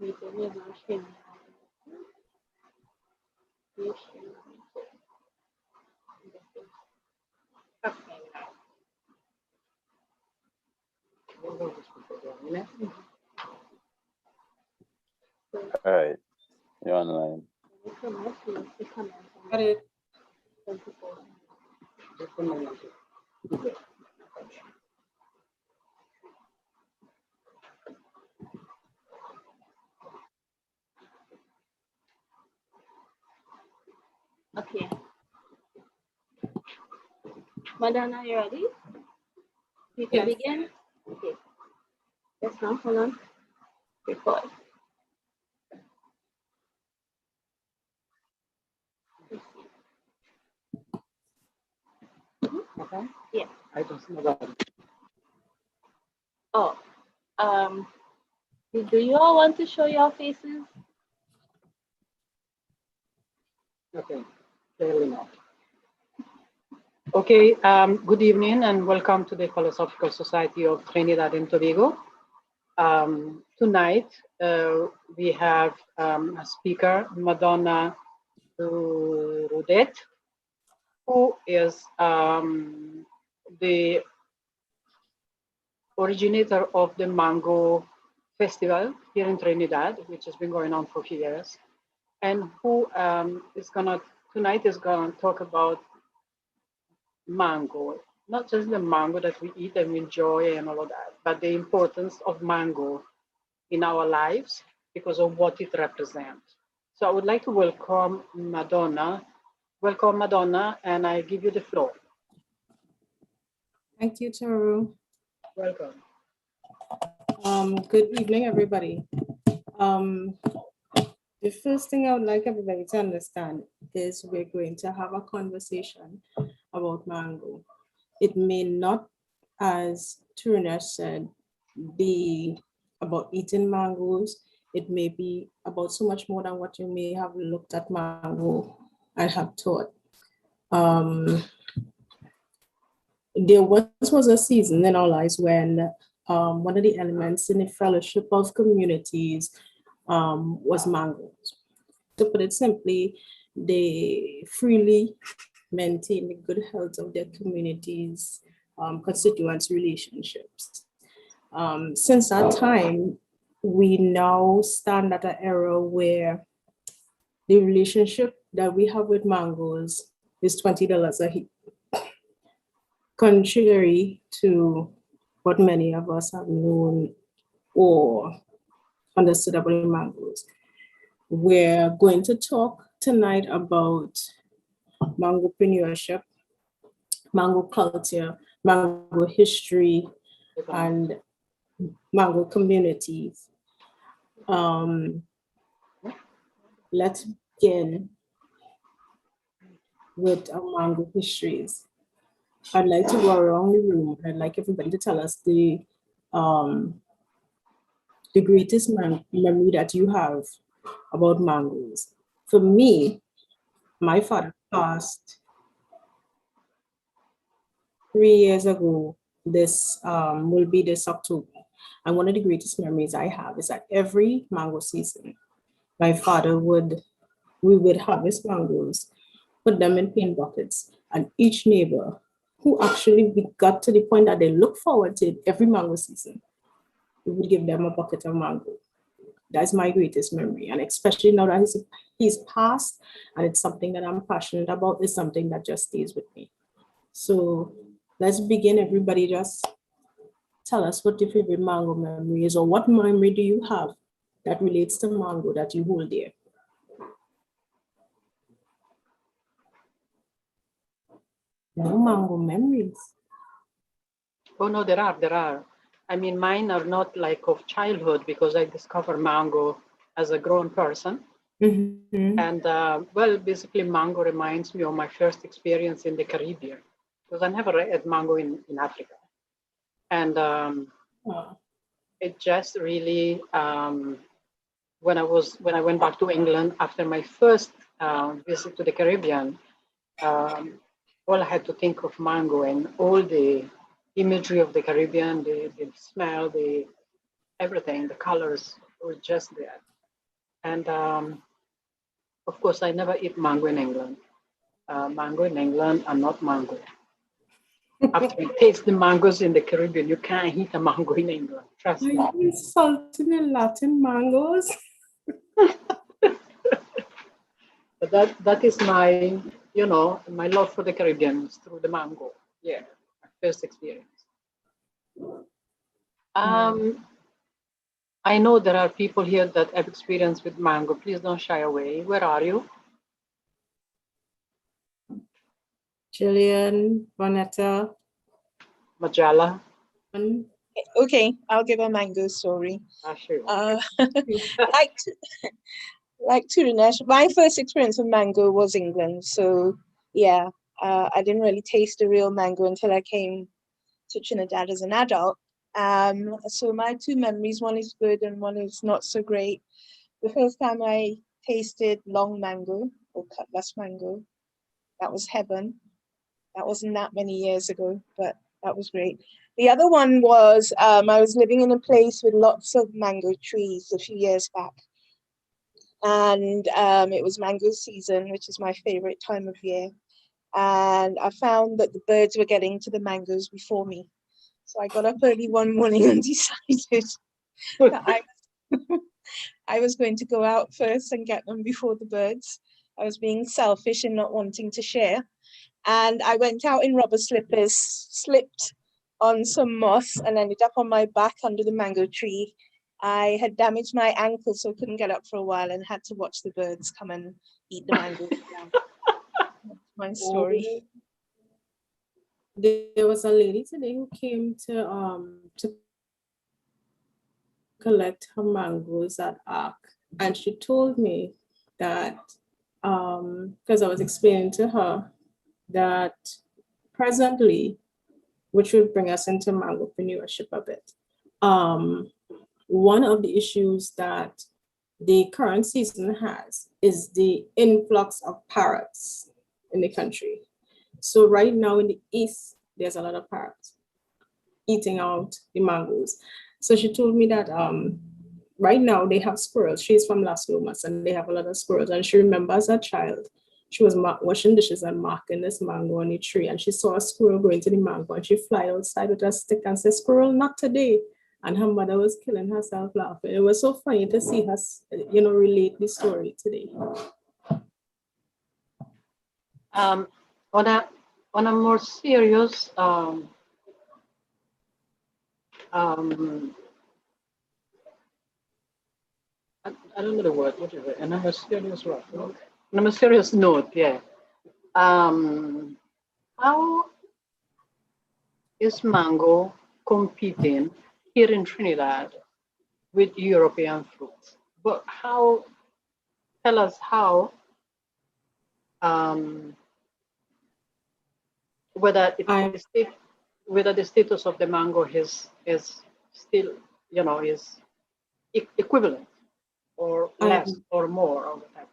All right, you're online. Got it. Okay. Madonna, you ready? You can Yes. begin? Okay. Yes, now, hold on. Record. Okay. Yeah. I don't know that. Oh, do you all want to show your faces? Okay, clearly not. Okay, good evening and welcome to the Philosophical Society of Trinidad and Tobago. Tonight, we have a speaker, Madonna Rudet, who is the originator of the Mango Festival here in Trinidad, which has been going on for a few years, and who tonight is gonna talk about mango, not just the mango that we eat and we enjoy and all of that, but the importance of mango in our lives because of what it represents. So I would like to welcome Madonna. Welcome, Madonna, and I give you the floor. Thank you, Taru. Welcome. Good evening, everybody. The first thing I would like everybody to understand is we're going to have a conversation about mango. It may not, as Turner said, be about eating mangoes. It may be about so much more than what you may have looked at mango and have thought. There was a season in our lives when one of the elements in the fellowship of communities was mangoes. To put it simply, they freely maintain the good health of their communities, constituents, relationships. Since that time, we now stand at an era where the relationship that we have with mangoes is $20 a heap. Contrary to what many of us have known or understood about mangoes. We're going to talk tonight about mangopreneurship, mango culture, mango history, and mango communities. Let's begin with our mango histories. I'd like to go around the room. I'd like everybody to tell us the greatest memory that you have about mangoes. For me, my father passed 3 years ago. This will be this October. And one of the greatest memories I have is that every mango season, my father we would harvest mangoes, put them in paint buckets, and each neighbor who actually got to the point that they look forward to it every mango season, we would give them a bucket of mango. That's my greatest memory. And especially now that he's passed and it's something that I'm passionate about, it's something that just stays with me. So let's begin. Everybody just tell us what your favorite mango memory is, or what memory do you have that relates to mango that you hold dear? No mango memories. Oh no, there are. I mean, mine are not like of childhood because I discovered mango as a grown person. Mm-hmm. And well, basically mango reminds me of my first experience in the Caribbean because I never ate mango in Africa. And it just really, when I went back to England after my first visit to the Caribbean, all I had to think of mango and all the imagery of the Caribbean, the smell, everything, the colors were just there. And of course, I never eat mango in England. Mango in England are not mango. After you taste the mangoes in the Caribbean, you can't eat a mango in England. Trust me. Are you insulting the Latin mangoes? But that is my, my love for the Caribbean is through the mango. Yeah, my first experience. I know there are people here that have experience with mango. Please don't shy away. Where are you? Jillian, Vanetta, Majala? Okay, I'll give a mango story. Sure. Like to Dinesh, my first experience with mango was England. So yeah, I didn't really taste the real mango until I came to Trinidad as an adult. So my two memories, one is good and one is not so great. The first time I tasted long mango or cutlass mango, that was heaven. That wasn't that many years ago, but that was great. The other one was I was living in a place with lots of mango trees a few years back. And it was mango season, which is my favorite time of year. And I found that the birds were getting to the mangoes before me. So I got up early one morning and decided that I was going to go out first and get them before the birds. I was being selfish and not wanting to share. And I went out in rubber slippers, slipped on some moss and ended up on my back under the mango tree. I had damaged my ankle, so I couldn't get up for a while and had to watch the birds come and eat the mangoes. That's my story. There was a lady today who came to collect her mangoes at Ark, and she told me that because I was explaining to her that presently, which would bring us into mangopreneurship a bit, one of the issues that the current season has is the influx of parrots in the country. So right now in the east, there's a lot of parrots eating out the mangoes. So she told me that right now they have squirrels. She's from Las Lomas and they have a lot of squirrels. And she remembers as a child, she was washing dishes and marking this mango on the tree. And she saw a squirrel going to the mango and she flied outside with a stick and said, "Squirrel, not today." And her mother was killing herself laughing. It was so funny to see her, relate the story today. On a more serious I don't know the word. What is it? And on a serious what? On a serious note, yeah. How is mango competing here in Trinidad with European fruits? But tell us how, whether the status of the mango is still, is equivalent or less or more all the time.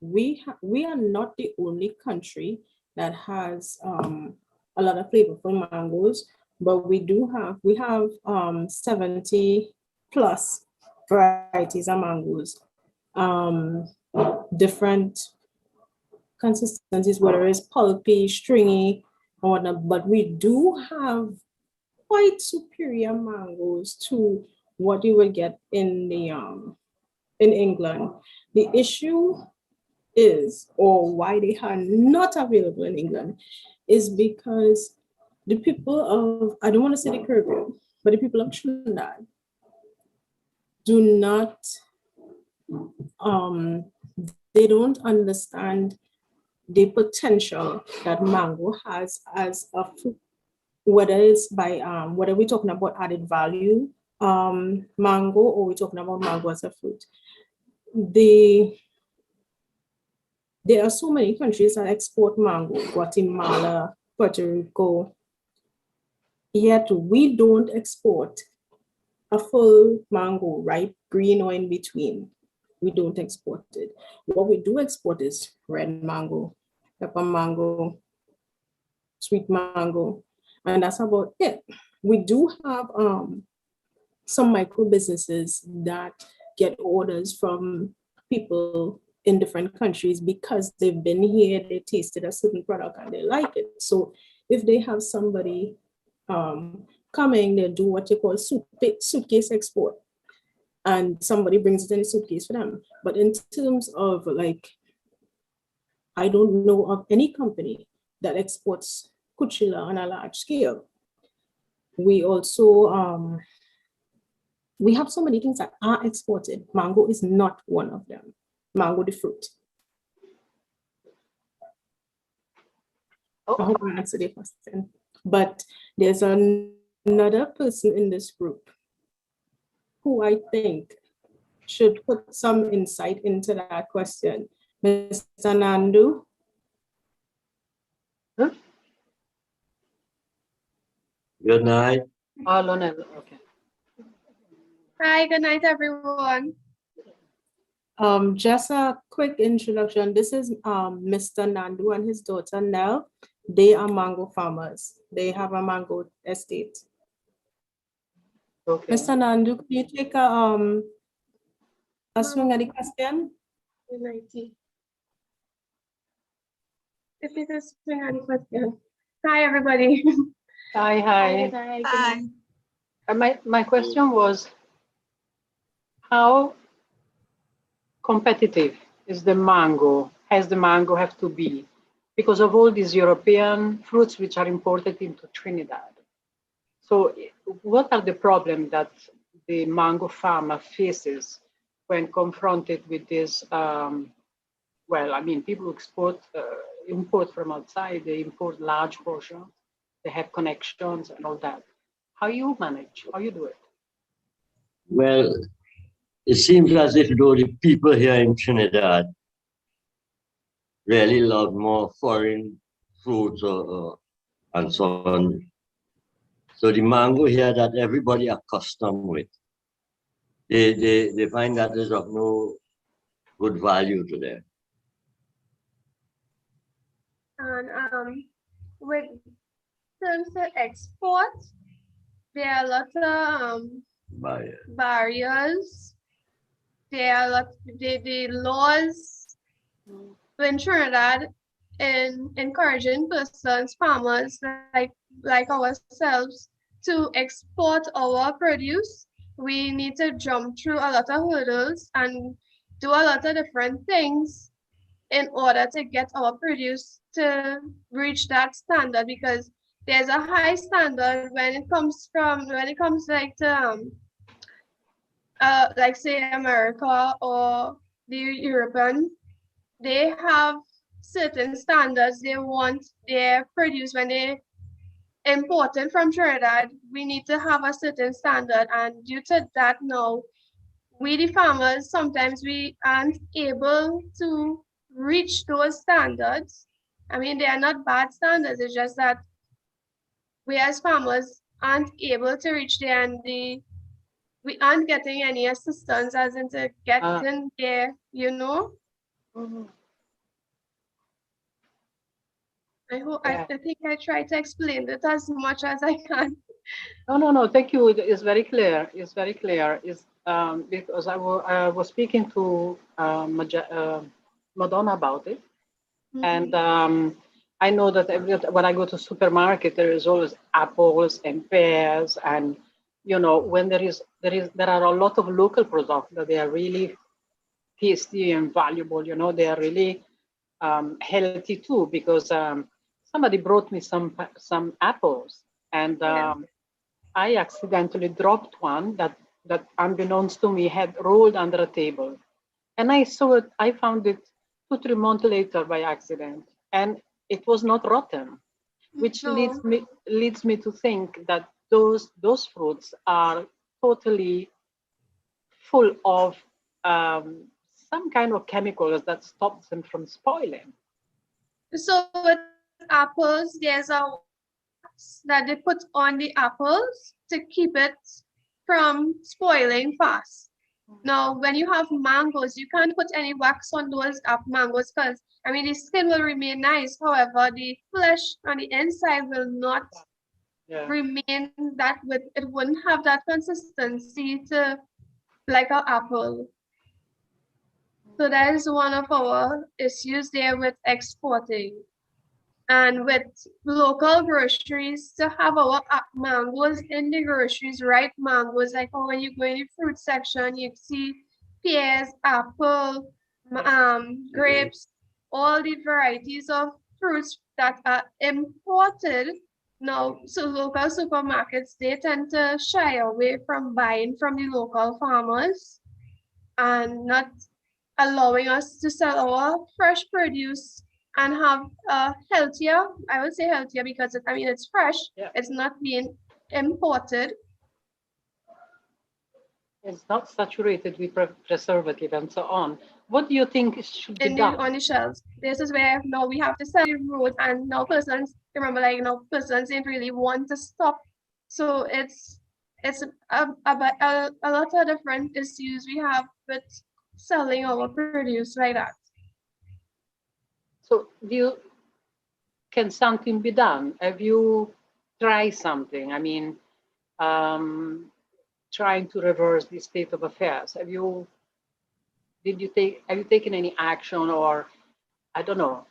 We are not the only country that has a lot of flavorful mangoes, but we have 70 plus varieties of mangoes, different consistencies, whether it's pulpy, stringy, or whatnot. But we do have quite superior mangoes to what you will get in the in England. The issue is, or why they are not available in England, is because the people of, I don't want to say the Caribbean, but the people of Trinidad do not, they don't understand the potential that mango has as a fruit, whether it's by, whether we're talking about added value mango or we're talking about mango as a fruit. There are so many countries that export mango, Guatemala, Puerto Rico, yet we don't export a full mango, ripe, green, or in between. We don't export it. What we do export is red mango, pepper mango, sweet mango, and that's about it. We do have some micro businesses that get orders from people in different countries because they've been here, they tasted a certain product and they like it. So if they have somebody coming, they'll do what you call suitcase export, and somebody brings it in a suitcase for them. But in terms of like, I don't know of any company that exports Cuchilla on a large scale. We also, we have so many things that are exported. Mango is not one of them. Mango, the fruit. I hope I answered your question. But there's another person in this group who I think should put some insight into that question. Mr. Nandu? Huh? Good night. Lonel, okay. Hi, good night, everyone. Just a quick introduction. This is Mr. Nandu and his daughter Nell. They are mango farmers. They have a mango estate. Okay. Mr. Nandu, could you take a swing at the question? Good night. If it is any question. Hi, everybody. Hi. Hi. My question was, how competitive is the mango? Has the mango have to be because of all these European fruits which are imported into Trinidad? So what are the problems that the mango farmer faces when confronted with this? Well, I mean, people import from outside, they import large portions, they have connections and all that. How you manage? How you do it? Well, it seems as if though the people here in Trinidad really love more foreign fruits and so on. So the mango here that everybody accustomed with, they find that is of no good value to them. And with terms of export, there are a lot of barriers. There are a lot the laws in Trinidad in encouraging persons, farmers like ourselves, to export our produce. We need to jump through a lot of hurdles and do a lot of different things in order to get our produce to reach that standard, because there's a high standard when it comes like to like say America or the European. They have certain standards they want their produce when they import it from Trinidad. We need to have a certain standard, and due to that now, we the farmers sometimes we aren't able to reach those standards. I mean, they are not bad standards, it's just that we as farmers aren't able to reach there, and we aren't getting any assistance as into getting there, you know? Mhm. I think I try to explain it as much as I can. No. Thank you. It's very clear. It's very clear. It's because I was speaking to Madonna about it, and I know that when I go to supermarket, there is always apples and pears, and when there are a lot of local products that they are really tasty and valuable. They are really healthy too, because somebody brought me some apples, and I accidentally dropped one that unbeknownst to me had rolled under a table, and I saw it. I found it 2-3 months later by accident, and it was not rotten, which leads me to think that those fruits are totally full of some kind of chemicals that stops them from spoiling. So with apples, there's a wax that they put on the apples to keep it from spoiling fast. Now, when you have mangoes, you can't put any wax on those mangoes because, I mean, the skin will remain nice. However, the flesh on the inside will not remain that with, it wouldn't have that consistency to like an apple. So that is one of our issues there with exporting. And with local groceries, to have our mangoes in the groceries, ripe mangoes, like when you go in the fruit section, you see pears, apple, grapes, all the varieties of fruits that are imported. Now, so local supermarkets, they tend to shy away from buying from the local farmers and not allowing us to sell our fresh produce and have healthier, I would say healthier because I mean, it's fresh, Yeah. it's not being imported. It's not saturated with preservative and so on. What do you think should be done? On the shelves. This is where now we have to sell the road, and now persons, remember, like, persons didn't really want to stop. So it's a lot of different issues we have with selling our produce like that. So can something be done? Have you tried something? I mean, trying to reverse the state of affairs. Have you taken any action, or I don't know,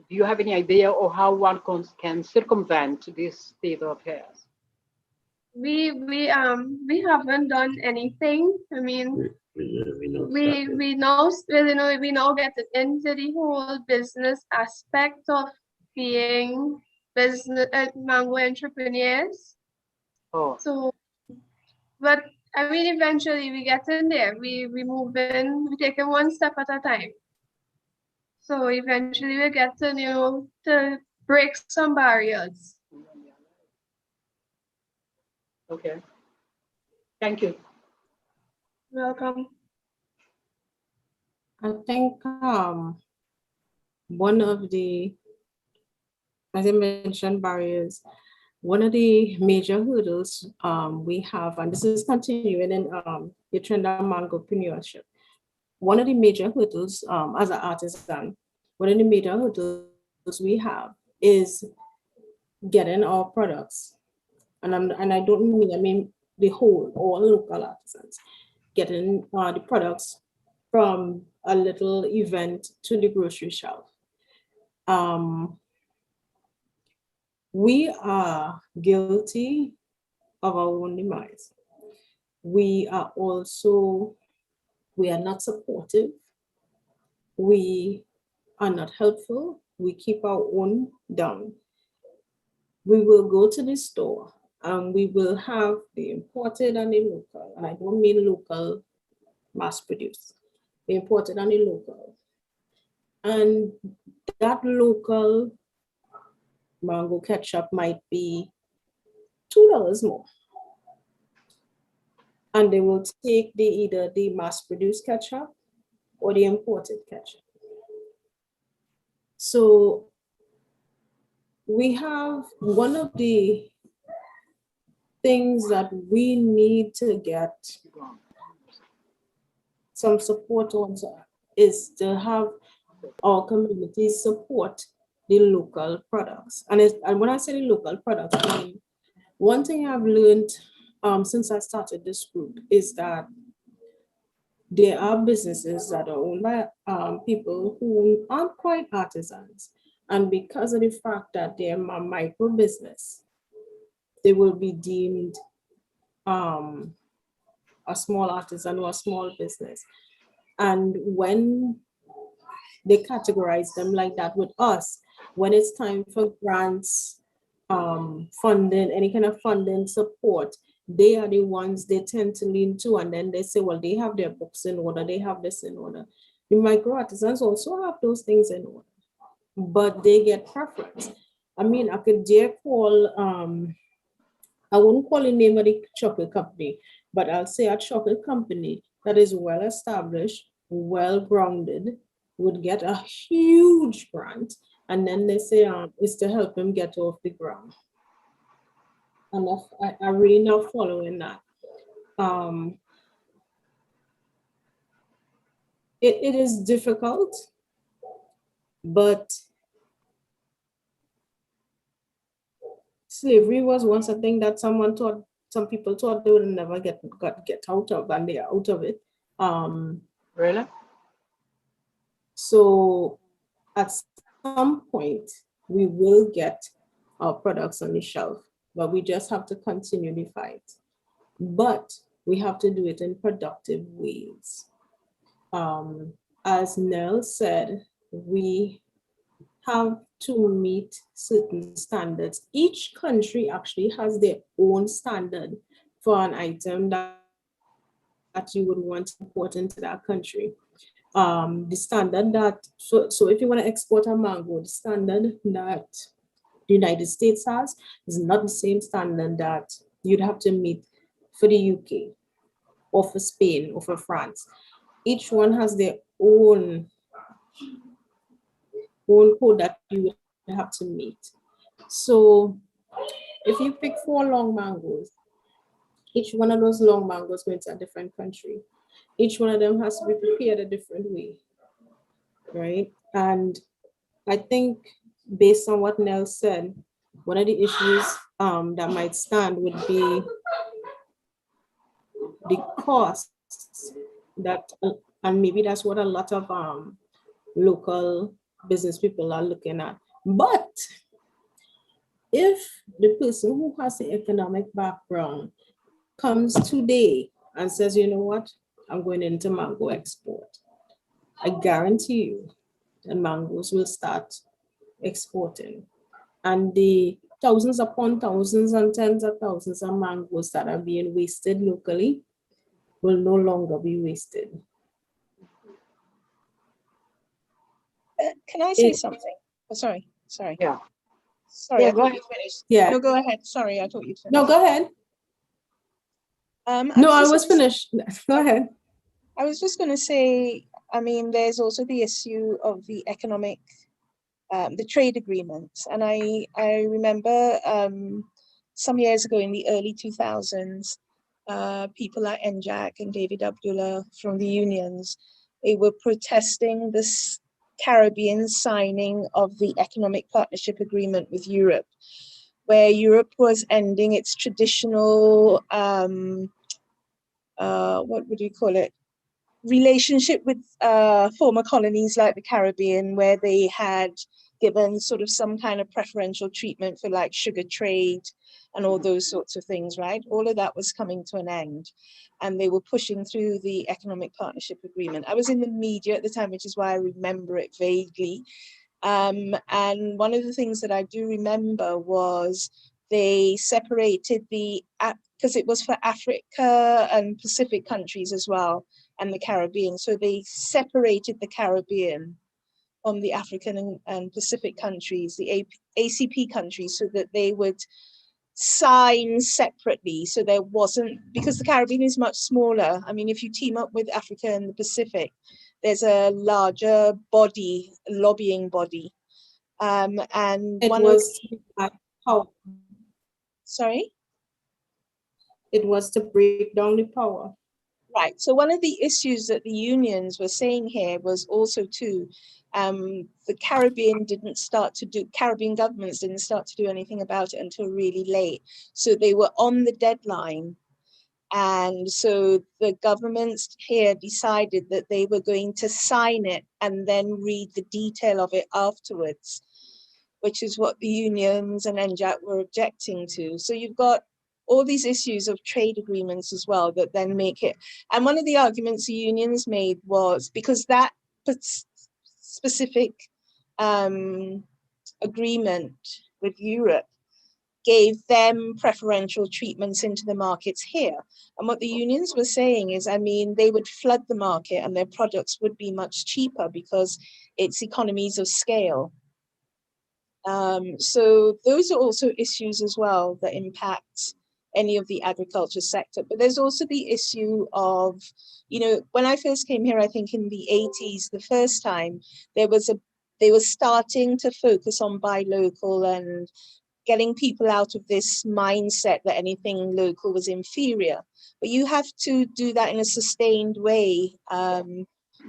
do you have any idea of how one can circumvent this state of affairs? We haven't done anything. I mean, we now get into the whole business aspect of being business mango entrepreneurs. Oh, So, but I mean, eventually we get in there. We move in. We take it one step at a time. So eventually we get to to break some barriers. okay. Thank you. Welcome. I think one of the, as I mentioned, barriers, one of the major hurdles we have, and this is continuing in the trend of mangopreneurship. One of the major hurdles as an artisan, one of the major hurdles we have is getting our products, and I don't mean, I mean the whole, all local artisans, getting the products from a little event to the grocery shelf. We are guilty of our own demise. We are not supportive. We are not helpful. We keep our own down. We will go to the store and we will have the imported and the local, and I don't mean local mass produced, the imported and the local. And that local mango ketchup might be $2 more. And they will take either the mass-produced ketchup or the imported ketchup. So we have one of the things that we need to get some support on is to have our communities support the local products. And when I say the local products, I mean, one thing I've learned since I started this group is that there are businesses that are owned by people who aren't quite artisans. And because of the fact that they're a micro business, they will be deemed a small artisan or a small business. And when they categorize them like that with us, when it's time for grants, funding, any kind of funding support, they are the ones they tend to lean to, and then they say, well, they have their books in order, they have this in order. The micro artisans also have those things in order, but they get preference. I mean, I could dare call, I wouldn't call the name of the chocolate company, but I'll say a chocolate company that is well established, well grounded, would get a huge grant, and then they say it's to help them get off the ground. And I really not following that. It is difficult, but slavery was once a thing that someone some people thought they would never get out of, and they are out of it. Really? So at some point, we will get our products on the shelf, but we just have to continue the fight. But we have to do it in productive ways. As Nell said, we have to meet certain standards. Each country actually has their own standard for an item that you would want to import into that country. The standard that, so if you want to export a mango, the standard that the United States has is not the same standard that you'd have to meet for the UK or for Spain or for France. Each one has their own code that you would have to meet. So if you pick 4 long mangoes, each one of those long mangoes going to a different country. Each one of them has to be prepared a different way, right? And I think based on what Nell said, one of the issues that might stand would be the costs that, and maybe that's what a lot of local business people are looking at. But if the person who has the economic background comes today and says, you know what, I'm going into mango export, I guarantee you the mangoes will start exporting. And the thousands upon thousands and tens of thousands of mangoes that are being wasted locally will no longer be wasted. Can I say something? Oh, sorry. Yeah. Sorry, Yeah, I go thought ahead. you finished. Yeah. No, go ahead. Sorry, I thought you finished. No, go ahead. No, I was finished. Go ahead. I was just going to say, I mean, there's also the issue of the economic, the trade agreements. And I remember some years ago in the early 2000s, people like NJAC and David Abdullah from the unions, they were protesting this Caribbean signing of the economic partnership agreement with Europe, where Europe was ending its traditional, what would you call it, relationship with former colonies like the Caribbean, where they had given sort of some kind of preferential treatment for like sugar trade and all those sorts of things, right? All of that was coming to an end, and they were pushing through the economic partnership agreement. I was in the media at the time, which is why I remember it vaguely. And one of the things that I do remember was they separated because it was for Africa and Pacific countries as well, and the Caribbean. So they separated the Caribbean from the African and Pacific countries, the ACP countries, so that they would sign separately. So there wasn't, because the Caribbean is much smaller. I mean, if you team up with Africa and the Pacific, there's a larger body, lobbying body. And it one was of, sorry? It was to break down the power. Right. So one of the issues that the unions were saying here was also too, the Caribbean Caribbean governments didn't start to do anything about it until really late. So they were on the deadline. And so the governments here decided that they were going to sign it and then read the detail of it afterwards, which is what the unions and NJAC were objecting to. So you've got all these issues of trade agreements as well that then make it. And one of the arguments the unions made was because that specific agreement with Europe gave them preferential treatments into the markets here. And what the unions were saying is, I mean, they would flood the market and their products would be much cheaper because it's economies of scale. So those are also issues as well that impact any of the agriculture sector. But there's also the issue of, you know, when I first came here, I think in the 80s, the first time, they were starting to focus on buy local and getting people out of this mindset that anything local was inferior. But you have to do that in a sustained way,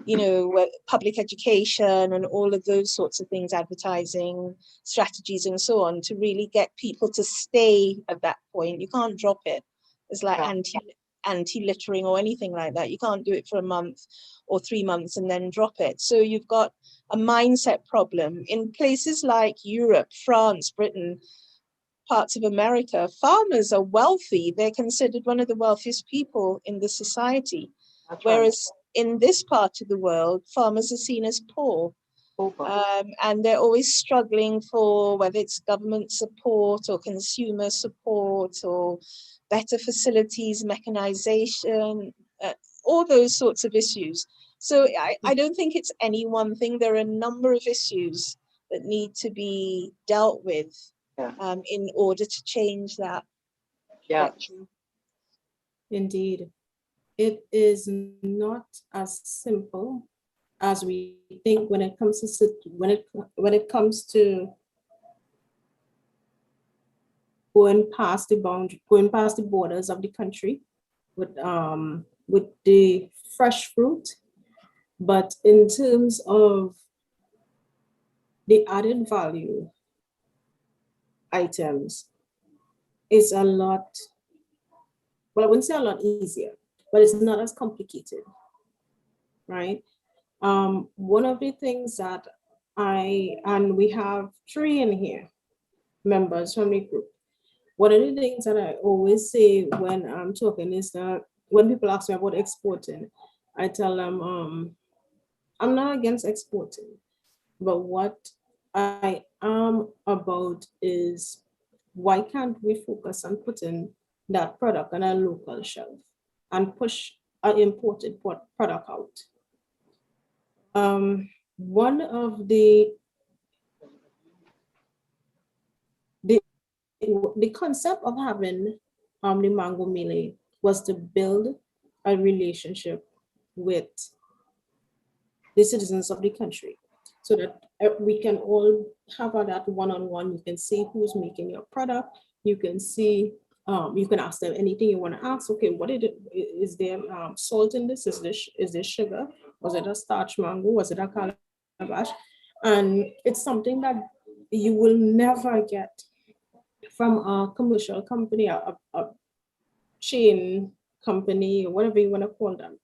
you know, public education and all of those sorts of things, advertising strategies and so on, to really get people to stay at that point. You can't drop it. It's like Yeah. anti-littering or anything like that. You can't do it for a month or 3 months and then drop it. So you've got a mindset problem. In places like Europe, France, Britain, parts of America, farmers are wealthy. They're considered one of the wealthiest people in the society. That's right. Whereas in this part of the world, farmers are seen as poor. And they're always struggling for whether it's government support or consumer support or better facilities, mechanization, all those sorts of issues. So I don't think it's any one thing. There are a number of issues that need to be dealt with in order to change that. Yeah. Indeed. It is not as simple as we think when it comes to going past the borders of the country with the fresh fruit. But in terms of the added value items, it's a lot, well, I wouldn't say a lot easier, but it's not as complicated, right? One of the things that and we have 3 in here, members from the group. One of the things that I always say when I'm talking is that when people ask me about exporting, I tell them, I'm not against exporting, but what I am about is why can't we focus on putting that product on a local shelf and push an imported product out? One of the concept of having the mango melee was to build a relationship with the citizens of the country, so that we can all have that one-on-one. You can see who's making your product. You can see, you can ask them anything you want to ask. Okay, what is there salt in this? Is this sugar? Was it a starch mango? Was it a calabash? And it's something that you will never get from a commercial company, a chain company, or whatever you want to call them.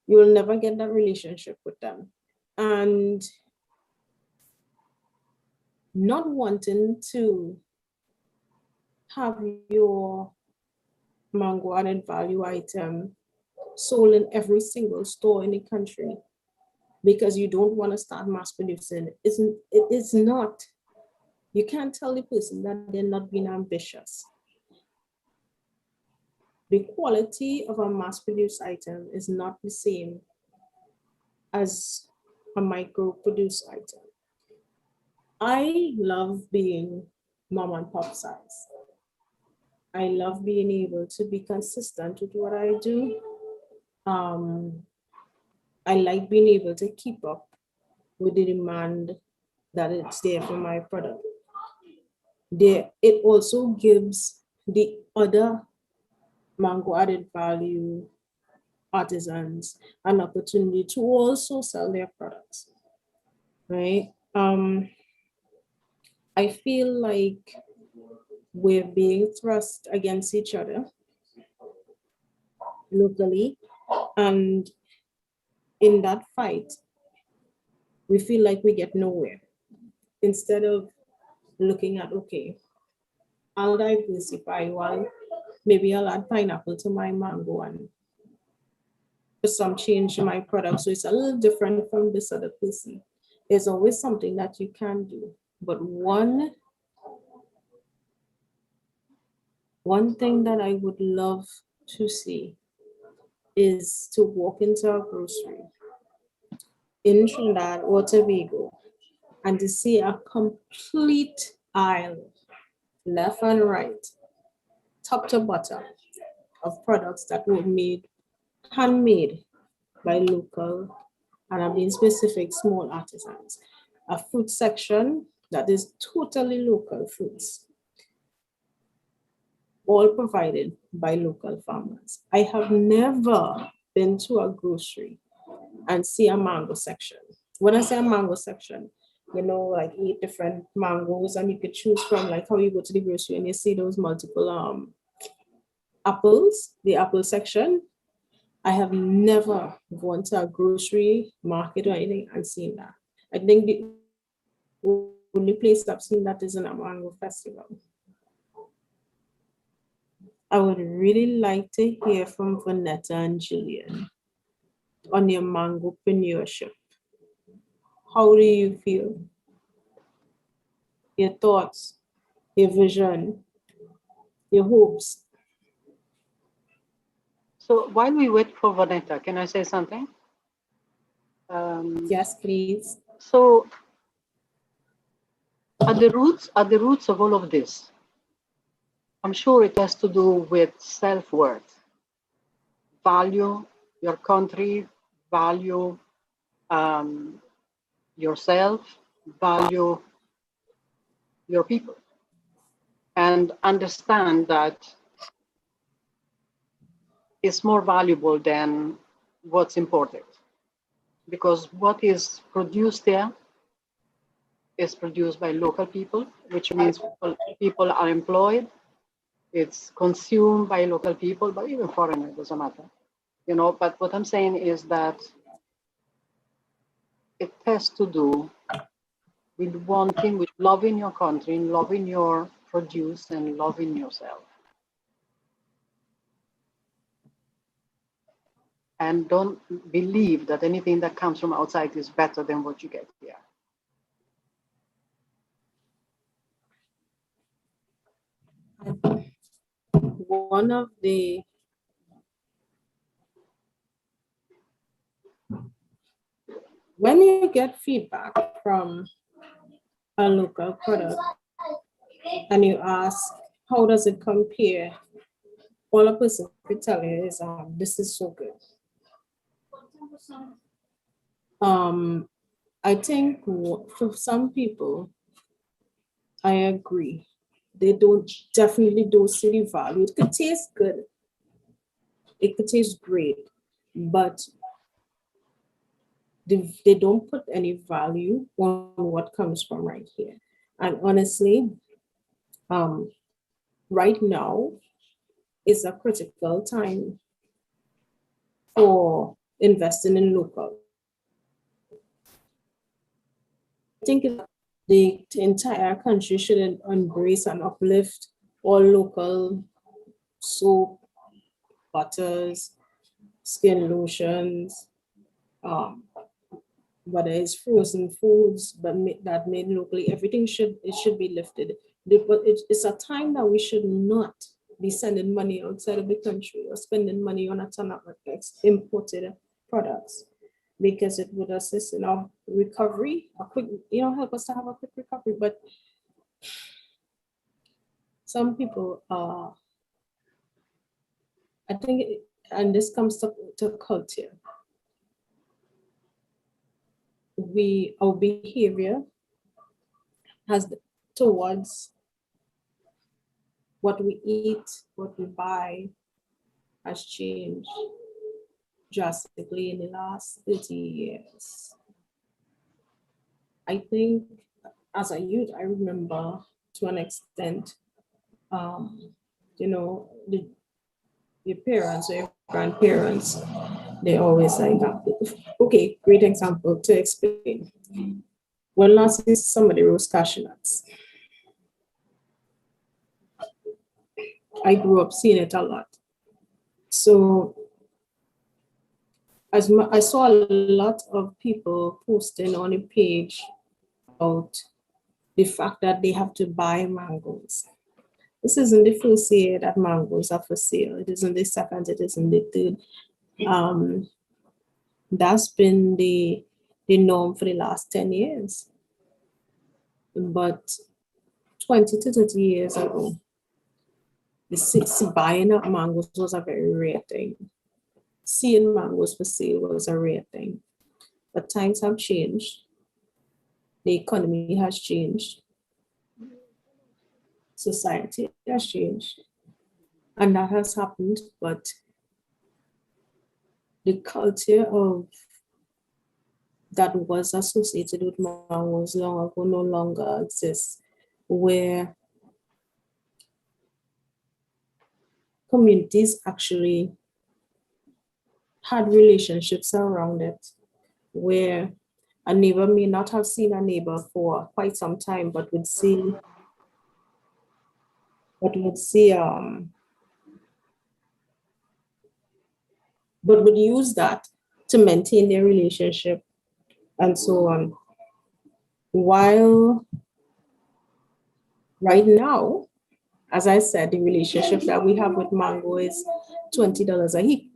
You will never get that relationship with them. And not wanting to have your mango added value item sold in every single store in the country because you don't want to start mass producing, it is not. You can't tell the person that they're not being ambitious. The quality of a mass-produced item is not the same as a micro-produced item. I love being mom and pop size. I love being able to be consistent with what I do. I like being able to keep up with the demand that it's there for my product. It also gives the other mango added value artisans an opportunity to also sell their products, right? I feel like we're being thrust against each other locally, and in that fight, we feel like we get nowhere. Instead of looking at, okay, I'll diversify one, maybe I'll add pineapple to my mango and put some change in my product so it's a little different from this other person. There's always something that you can do. But one thing that I would love to see is to walk into a grocery in Trinidad or Tobago and to see a complete aisle, left and right, top to bottom, of products that were handmade by local, and I'm being specific, small artisans. A fruit section that is totally local fruits, all provided by local farmers. I have never been to a grocery and see a mango section. When I say a mango section, you know, like 8 different mangoes, and you could choose from, like how you go to the grocery and you see those multiple apples, the apple section, I have never gone to a grocery market or anything and seen that. I think the only place I've seen that is in a mango festival. I would really like to hear from Vanetta and Jillian on your mangopreneurship. How do you feel? Your thoughts, your vision, your hopes. So while we wait for Vanetta, can I say something? Yes, please. So at the roots of all of this, I'm sure it has to do with self-worth. Value your country, value yourself, value your people, and understand that it's more valuable than what's imported. Because what is produced there is produced by local people, which means people are employed. It's consumed by local people, but even foreigners, doesn't matter. You know, but what I'm saying is that it has to do with wanting, with loving your country, loving your produce, and loving yourself. And don't believe that anything that comes from outside is better than what you get here. One of the when you get feedback from a local product and you ask, how does it compare? All a person could tell you is, this is so good. I think for some people, I agree. They definitely don't see the value. It could taste good. It could taste great, but they don't put any value on what comes from right here. And honestly, right now is a critical time for investing in local. I think the entire country should embrace and uplift all local soap, butters, skin lotions, whether it's frozen foods, but that made locally, everything should be lifted. But it's a time that we should not be sending money outside of the country or spending money on a ton of imported products, because it would assist in our recovery, a quick, help us to have a quick recovery. But some people I think, and this comes to culture. Our behavior has towards what we eat, what we buy, has changed drastically in the last 30 years. I think as a youth, I remember to an extent, your parents or your grandparents, they always like that. Okay, great example to explain. When last year somebody roast cashew nuts, I grew up seeing it a lot. So I saw a lot of people posting on a page about the fact that they have to buy mangoes. This isn't the first year that mangoes are for sale. It isn't the second, it isn't the third. That's been the norm for the last 10 years. But 20 to 30 years ago, buying up mangoes was a very rare thing. Seeing mangoes for sale was a rare thing. But times have changed. The economy has changed. Society has changed. And that has happened, but the culture of that was associated with mangoes long ago no longer exists, where communities actually had relationships around it, where a neighbor may not have seen a neighbor for quite some time, but would see, but would use that to maintain their relationship and so on. While right now, as I said, the relationship that we have with mango is $20 a heap.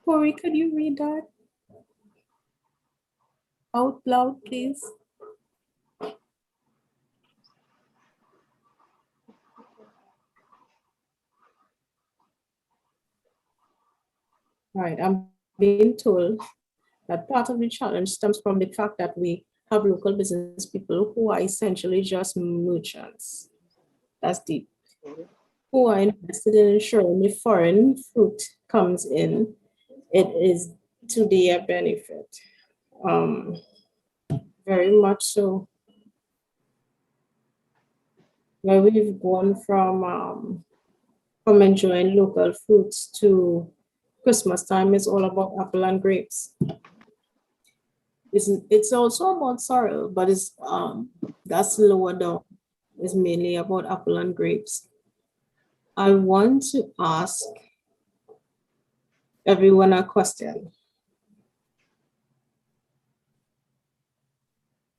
Corey, could you read that out loud, please? Right, I'm being told that part of the challenge stems from the fact that we have local business people who are essentially just merchants. That's deep. Who are invested in ensuring if foreign fruit comes in, it is to their benefit. Very much so. Where we've gone from enjoying local fruits to Christmas time is all about apple and grapes. It's also about sorrel, but it's that's lower down. It's mainly about apple and grapes. I want to ask everyone a question.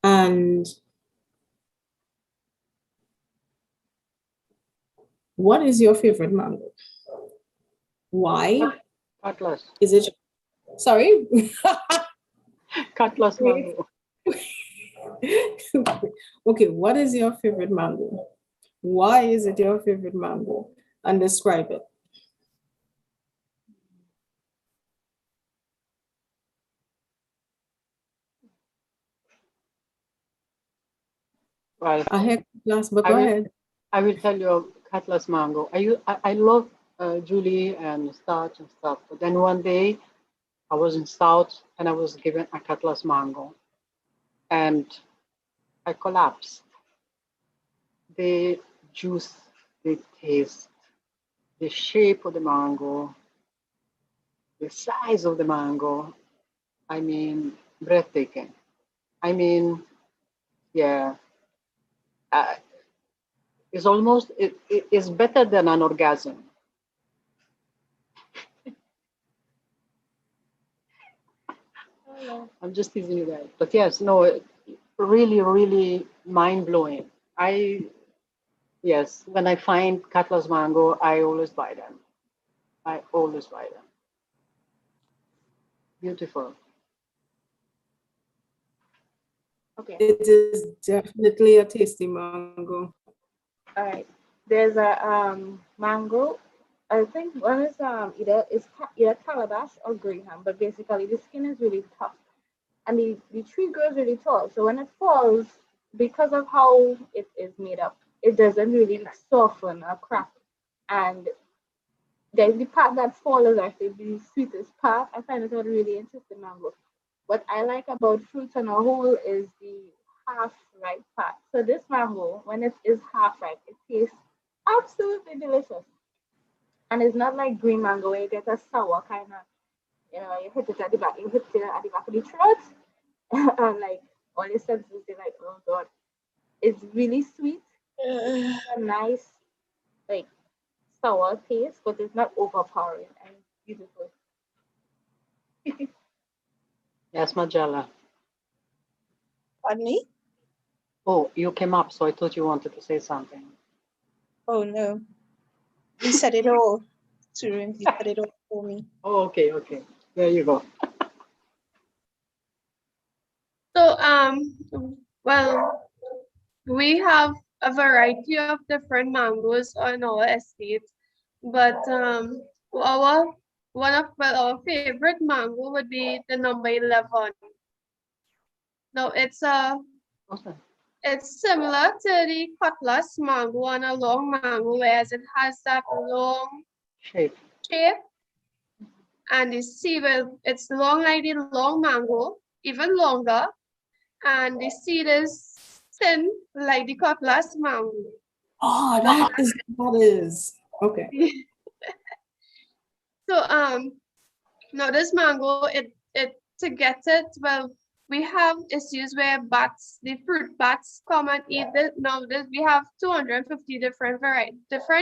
And what is your favorite mango? Why? Cutlass. Is it, sorry? Cutlass mango. Okay, what is your favorite mango? Why is it your favorite mango? And describe it. Well, I heard Cutlass, but go ahead. I will tell you Cutlass mango. I love Julie and starch and stuff. But then one day I was in South and I was given a Cutlass mango and I collapsed. The juice, the taste, the shape of the mango, the size of the mango, I mean, breathtaking. I mean, yeah, it's almost, it's better than an orgasm. I'm just teasing you guys. But yes, no, really, really mind-blowing. Yes, when I find Cutlass mango, I always buy them. I always buy them. Beautiful. Okay. It is definitely a tasty mango. All right. There's a mango. I think one is either calabash or graham, but basically the skin is really tough, and the tree grows really tall. So when it falls, because of how it is made up, it doesn't really soften or crack. And the part that falls is actually the sweetest part. I find it a really interesting mango. What I like about fruits on a whole is the half ripe part. So this mango, when it is half ripe, it tastes absolutely delicious. And it's not like green mango where you get a sour kind of, you hit it at the back, you hit it at the back of the throat, and like all your senses, they're like, oh God. It's really sweet, a nice, like, sour taste, but it's not overpowering and beautiful. Yes, Majella. Pardon me? Oh, you came up, so I thought you wanted to say something. Oh no. You said it all. Surun, you said it all for me. Oh, okay. There you go. So, well, we have a variety of different mangoes on our estate, but our favorite mango would be the number 11. Now Awesome. it's similar to the cutlass mango and a long mango, whereas it has that long Shape. and the seed, it's long like the long mango, even longer, and the seed is thin like the cutlass mango. Oh, that is okay. So now this mango, it to get it, well, we have issues where bats, the fruit bats come and eat it. Now this we have 250 different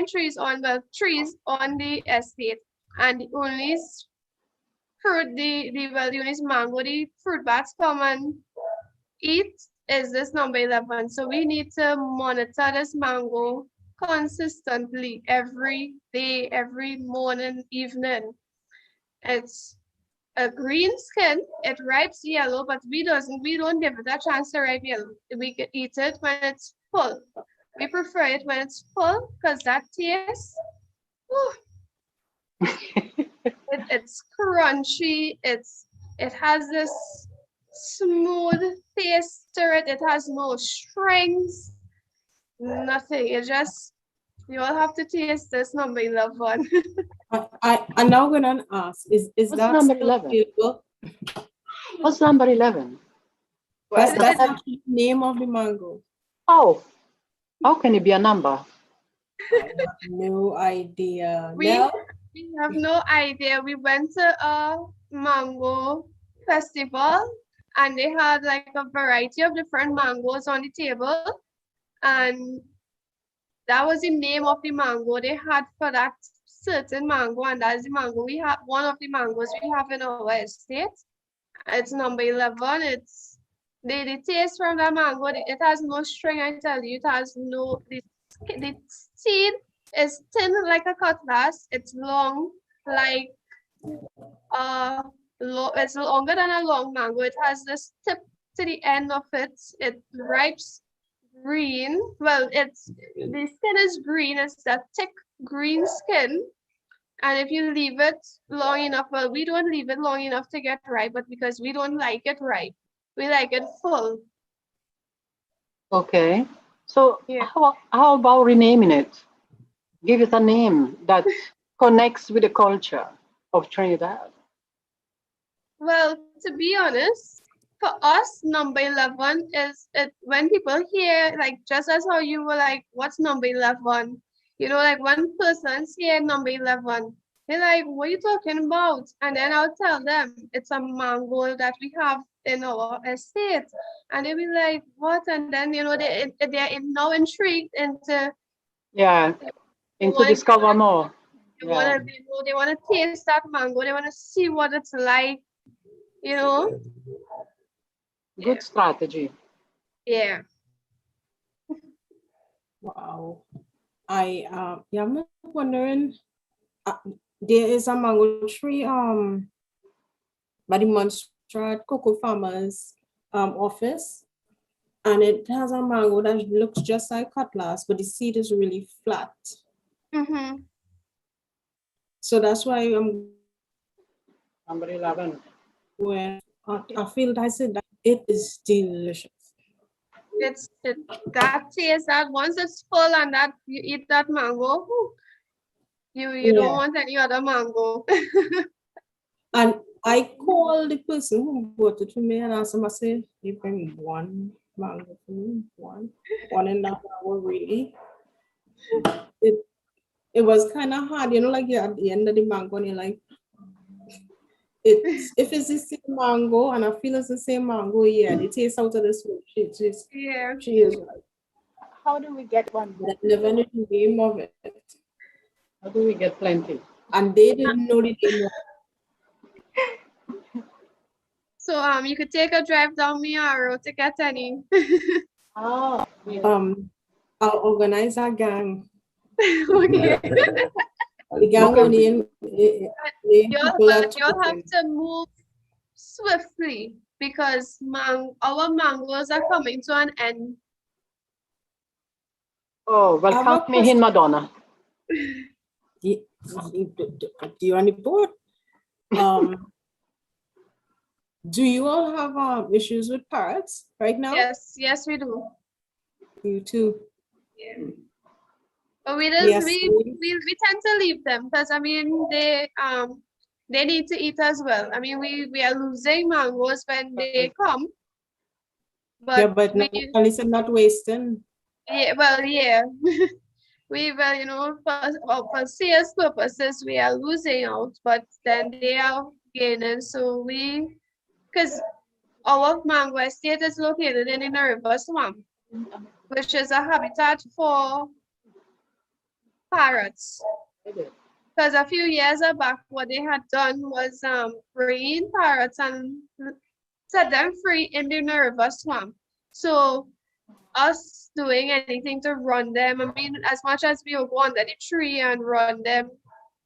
trees on the estate, and the only fruit the only mango the fruit bats come and eat is this number 11. So we need to monitor this mango consistently every day, every morning, evening. It's a green skin, it ripes yellow, but we don't give it a chance to ripe yellow. We can eat it when it's full. We prefer it when it's full because that taste, it's crunchy. It has this smooth taste to it. It has no strings, nothing. It just, you all have to taste this number 11. I'm now gonna ask, is What's that number still 11? available? What's number 11? That's actually the name of the mango. Oh, how can it be a number? I have no idea. We have no idea. We went to a mango festival and they had like a variety of different mangoes on the table, and that was the name of the mango they had for that certain mango, and that's the mango we have, one of the mangoes we have in our estate. It's number 11. It's the taste from that mango, it has no string, I tell you. It has no, the seed is thin like a cutlass. It's long like it's longer than a long mango. It has this tip to the end of it. It ripes green. Well, the skin is green. It's that thick green skin. And if you leave it long enough, well, we don't leave it long enough to get ripe, but because we don't like it ripe, we like it full. Okay. So Yeah. how about renaming it? Give it a name that connects with the culture of Trinidad. Well, to be honest, for us, number 11 is it when people hear, like, just as how you were like, what's number 11? You know, like one person's here, number 11. They're like, what are you talking about? And then I'll tell them it's a mango that we have in our estate. And they'll be like, what? And then, you know, they're now intrigued into. Yeah, to discover more. They want to taste that mango. They want to see what it's like, you know. Good strategy. Yeah. Wow. I'm wondering, there is a mango tree by the Montserrat Cocoa Farmers office, and it has a mango that looks just like cutlass, but the seed is really flat. Mm-hmm. So that's why I'm Number 11. when I feel that I said that it is delicious. That taste, that once it's full and that you eat that mango, you don't want any other mango. And I called the person who bought it to me and asked him, I said, you bring one mango for me, one and a half hour, really. It was kind of hard, you know, like you're at the end of the mango and you're like, if it's the same mango and I feel it's the same mango, yeah, the taste out of this one, she is right. How do we get one? I never knew the name of it. How do we get plenty? And they didn't know the name of it. So you could take a drive down Miaro to get any. Oh, I'll organize a gang. Okay. The gang only Y'all have to move swiftly because our mangoes are coming to an end. Oh, well, count me in, Madonna. You're on the board. Do you all have issues with parrots right now? Yes, we do. You too. Yeah. But we tend to leave them because I mean they need to eat as well. I mean we are losing mangoes when they come. Yeah, But but no, we, at least I'm not wasting. yeah, well, yeah. We will, you know, for sales purposes, we are losing out, but then they are gaining. So because our mango estate is located in a river swamp, which is a habitat for parrots. Because a few years back, what they had done was bring parrots and set them free in the river swamp. So us doing anything to run them, I mean, as much as we will go under the tree and run them,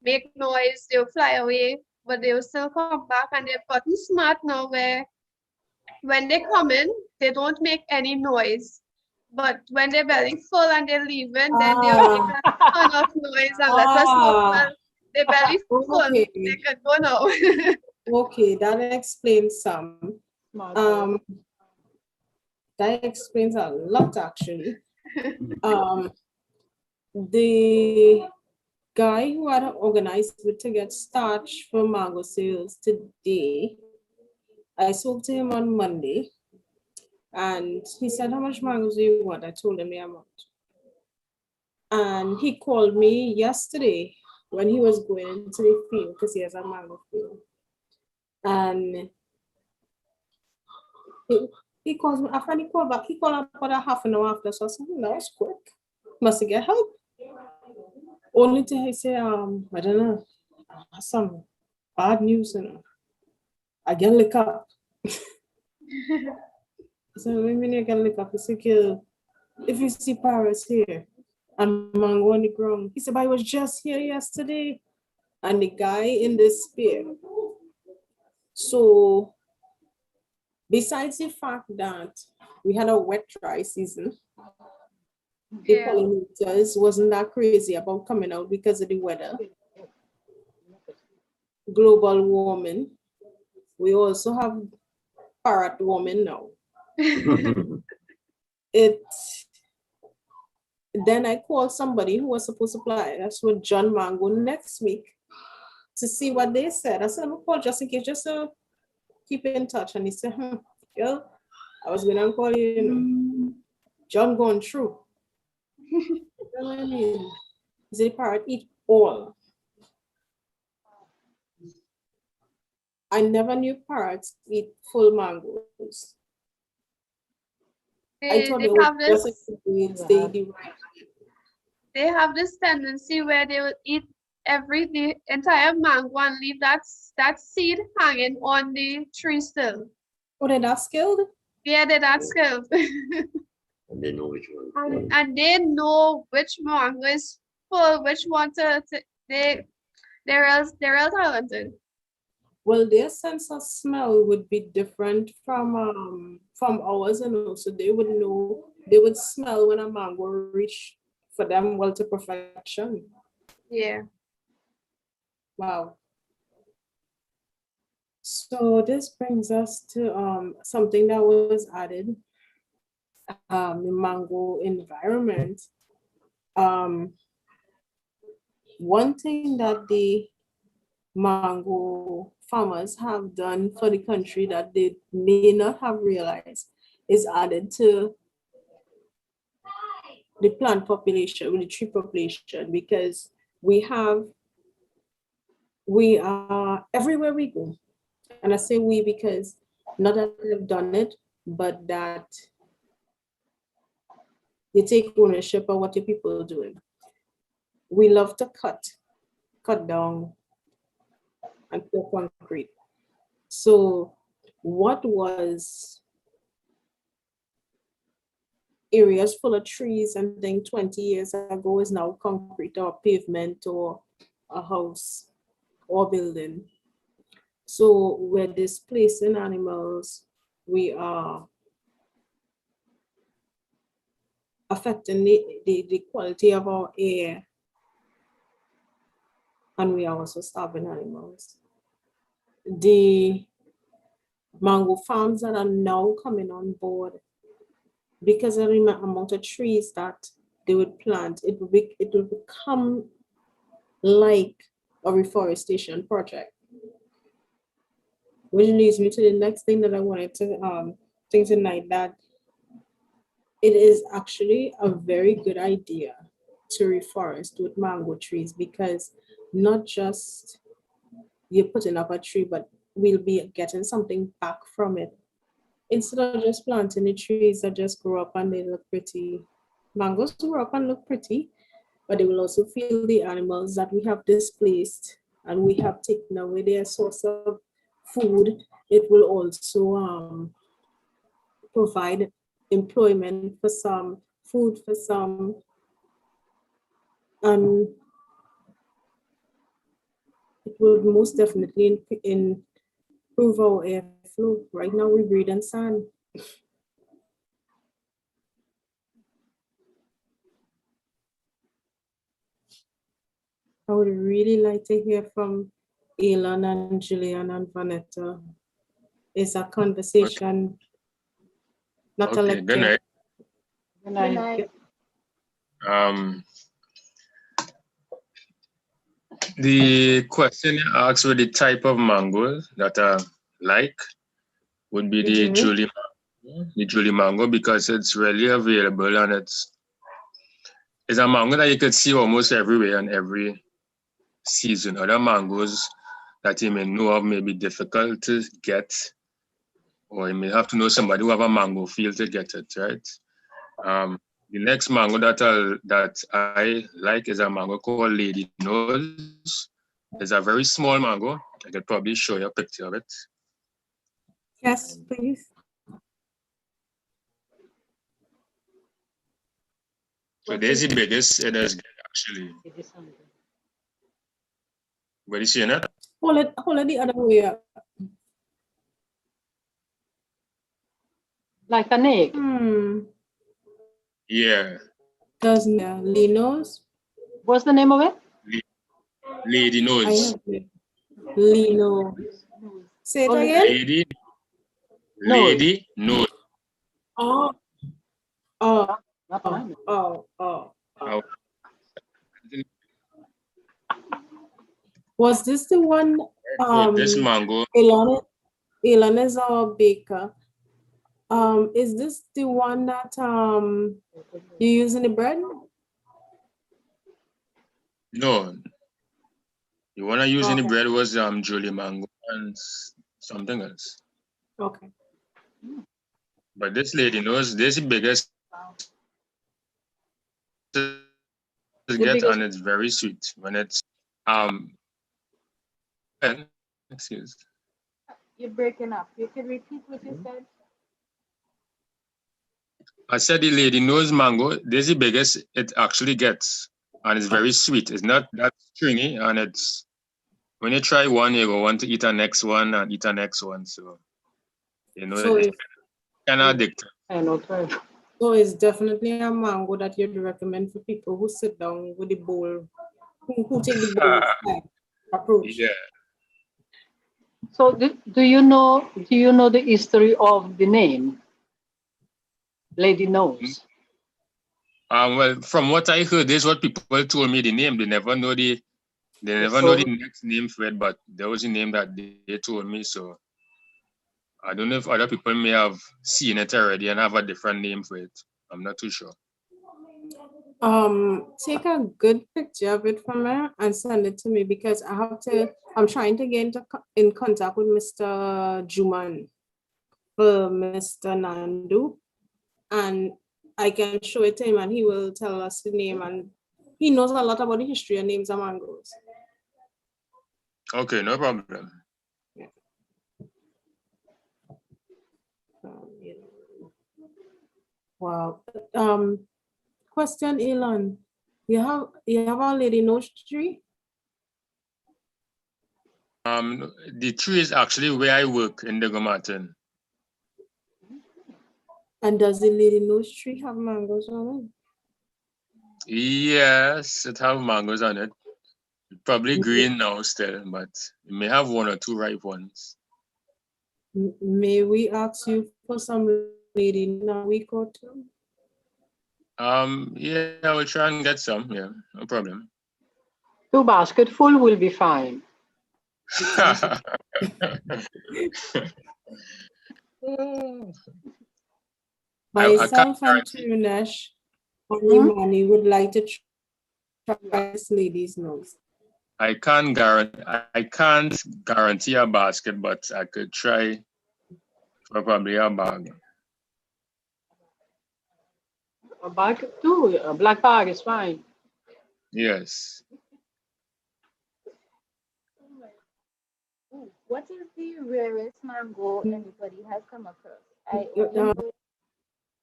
make noise, they'll fly away, but they will still come back, and they've gotten smart now where when they come in, they don't make any noise. But when they're belly full and they're leaving, then they'll make a ton of noise and let us know, well, they're belly full, Okay. they could go now. Okay, that explains some. Smart boy. That explains a lot actually. The guy who had organized me to get starch for mango sales today, I spoke to him on Monday and he said, how much mangoes do you want? I told him the amount. And he called me yesterday when he was going into the field because he has a mango field. And he calls me, after he called back, he called up about a half an hour after. So I said, that was quick. Must he get help? Only to say, I don't know, some bad news, you know. I get lick up. So when you get lick up, it's like, if you see Paris here and mango on the ground, he said, but I was just here yesterday. And the guy in this spear. So besides the fact that we had a wet dry season, the Yeah. pollinators wasn't that crazy about coming out because of the weather. Global warming. We also have parrot warming now. Then I called somebody who was supposed to apply us with John Mango next week to see what they said. I said, I'm gonna call just in case, just to keep in touch. And he said, girl, I was gonna call you, you know. John going through. You know what I mean? He said the parrot eat all. I never knew parrots eat full mangoes. I thought They they have would just this stay the right. they have this tendency where they will eat the entire mango and leave that seed hanging on the tree still. Oh, they're not skilled? Yeah, they're that skilled. And they know which one. And they know which mango is full, which one they're real talented. Well, their sense of smell would be different from ours, you know. So they would know, they would smell when a mango reach for them well to perfection. Yeah. Wow. So this brings us to something that was added, the mango environment. One thing that the mango farmers have done for the country that they may not have realized is added to the plant population, with the tree population, because we are everywhere we go. And I say we because not that they've done it, but that you take ownership of what your people are doing. We love to cut down and pour concrete. So what was areas full of trees and then 20 years ago is now concrete or pavement or a house or building. So we're displacing animals, we are affecting the quality of our air, and we are also starving animals. The mango farms that are now coming on board, because of the amount of trees that they would plant, it will become like a reforestation project. Which leads me to the next thing that I wanted to think tonight, that it is actually a very good idea to reforest with mango trees, because not just you're putting up a tree, but we'll be getting something back from it. Instead of just planting the trees that just grow up and they look pretty, mangoes grow up and look pretty, but they will also feed the animals that we have displaced and we have taken away their source of food. It will also provide employment for some, food for some, and it will most definitely improve our airflow. Right now we breathe in sand. I would really like to hear from Elon and Julian and Vanetta. It's a conversation, not a Okay, lecture. good night. Good Good night. Um, the question you asked with the type of mango that I like would be the Julie mango, because it's really available and it's a mango that you could see almost everywhere and every season. Other mangoes that you may know of may be difficult to get, or you may have to know somebody who have a mango field to get it, right? The next mango that I like is a mango called Lady Nose. It's a very small mango. I could probably show you a picture of it. Yes, please. So there's the biggest it is actually. What are you seeing it? Hold it the other way up. Like an egg. Yeah. Doesn't Linos? What's the name of it? Lady I Nose. have it. Lino. Say it again. Lady Nose. Oh. Oh. Not mine. Oh. Oh. Oh. Was this the one? This mango. Elon is our baker. Is this the one that you use in the bread? No. The one I use in the bread was Julie mango and something else. Okay. But this Lady Nose, this is the biggest to get, and it's very sweet when it's excuse. You're breaking up. You can repeat what you said. I said the Lady Nose mango, this is the biggest it actually gets, and it's very sweet. It's not that stringy, and it's when you try one, you go want to eat a next one and eat a next one. So you know, So it's kind of addictive. I know, try. So it's definitely a mango that you'd recommend for people who sit down with the bowl, who take the bowl approach. Yeah. So do you know the history of the name Lady Nose? Well, from what I heard, this is what people told me the name. They never know the next name for it, but that was the name that they told me. So I don't know if other people may have seen it already and have a different name for it. I'm not too sure. Take a good picture of it from me and send it to me, because I'm trying to get in contact with Mr. Juman for Mr. Nandu, and I can show it to him and he will tell us the name, and he knows a lot about the history and names of mangoes. Okay, no problem. Yeah. Wow. Question, Elon. You have a Lady Nose tree? The tree is actually where I work in the Martin. And does the Lady Nose tree have mangoes on it? Yes, it have mangoes on it. Probably green now still, but it may have one or two ripe ones. May we ask you for some Lady in a week or two? Yeah, I will try and get some. Yeah, no problem. 2 basketful will be fine. Myself and guarantee. Tirunesh or Imani would like to try this lady's nose. I can't guarantee a basket, but I could try for probably a bag. A bag too, a black bag is fine. Yes. What is the rarest mango anybody has come across? I Uh, know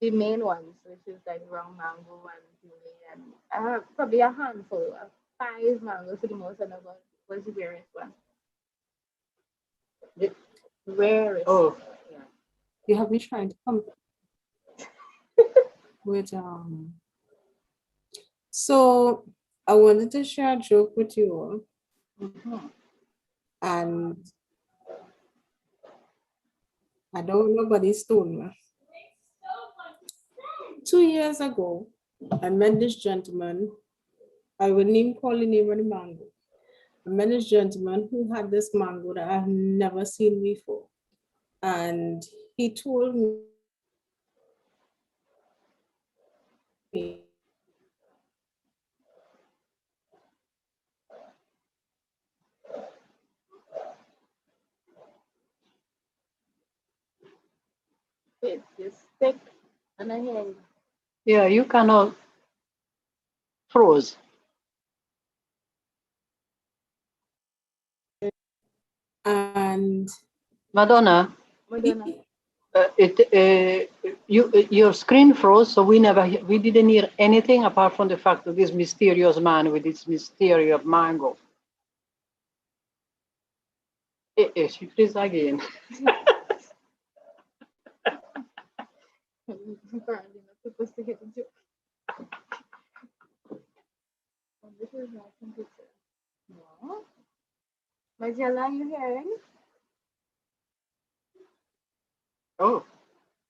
the main ones, which is like round mango and julie, and I have probably a handful of 5 mangoes for the most, and about what's the rarest one? The rarest. Oh, You have me trying to come with so I wanted to share a joke with you all, and I don't want nobody's stone me. 2 years ago, I met this gentleman. I wouldn't even call the name of the mango. I met this gentleman who had this mango that I've never seen before. And he told me It's thick, and I hear yeah, you cannot froze. and Madonna, Madonna. your screen froze, so we didn't hear anything apart from the fact that this mysterious man with this mysterious mango. She freeze again. Apparently not supposed to hit the joke. This is not computer. No. Magella, are you hearing? Oh.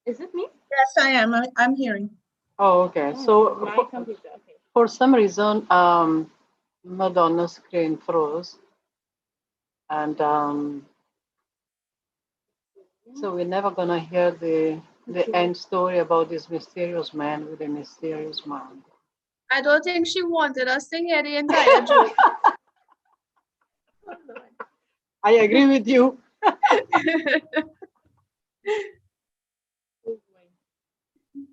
Is it me? Yes, I am. I'm hearing. Oh, okay. Oh, So my computer. Okay. for some reason, Madonna's screen froze, and so we're never gonna hear the end story about this mysterious man with a mysterious man. I don't think she wanted us to hear the entire joke. I agree with you.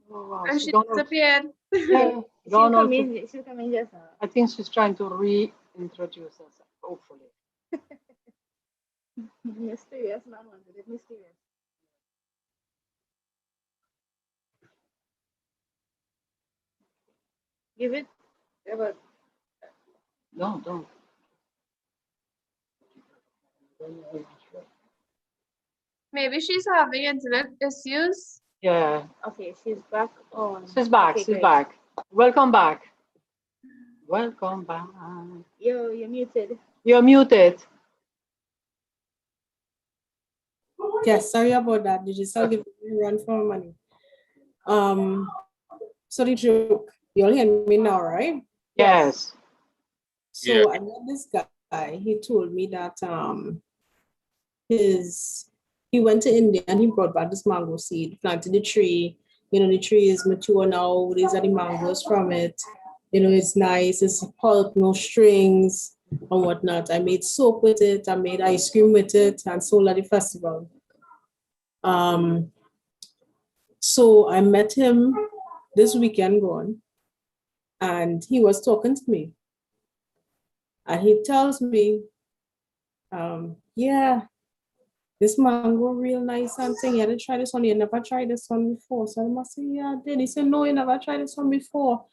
Oh, wow. And she She's gonna- disappeared. Yeah, She'll come in. She'll come in just now. I think she's trying to reintroduce herself, hopefully. Mysterious man wanted it mysterious. Give it. No, don't. Maybe she's having internet issues. Yeah. Okay, she's back on. She's back. Okay, She's great. back. Welcome back. Welcome back. You're muted. You're muted. yes, sorry about that. Did you still give me a run for money? So the joke, you all hear me now, right? Yes. So Yeah. I met this guy. He told me that he went to India and he brought back this mango seed, planted the tree. You know, the tree is mature now. These are the mangoes from it. You know, it's nice. It's pulp, no strings and whatnot. I made soap with it. I made ice cream with it and sold at the festival. So I met him this weekend gone, and he was talking to me. And he tells me, yeah, this mango real nice and thing. You had to try this one. You never tried this one before. So I must say, yeah, I did. He said, no, you never tried this one before.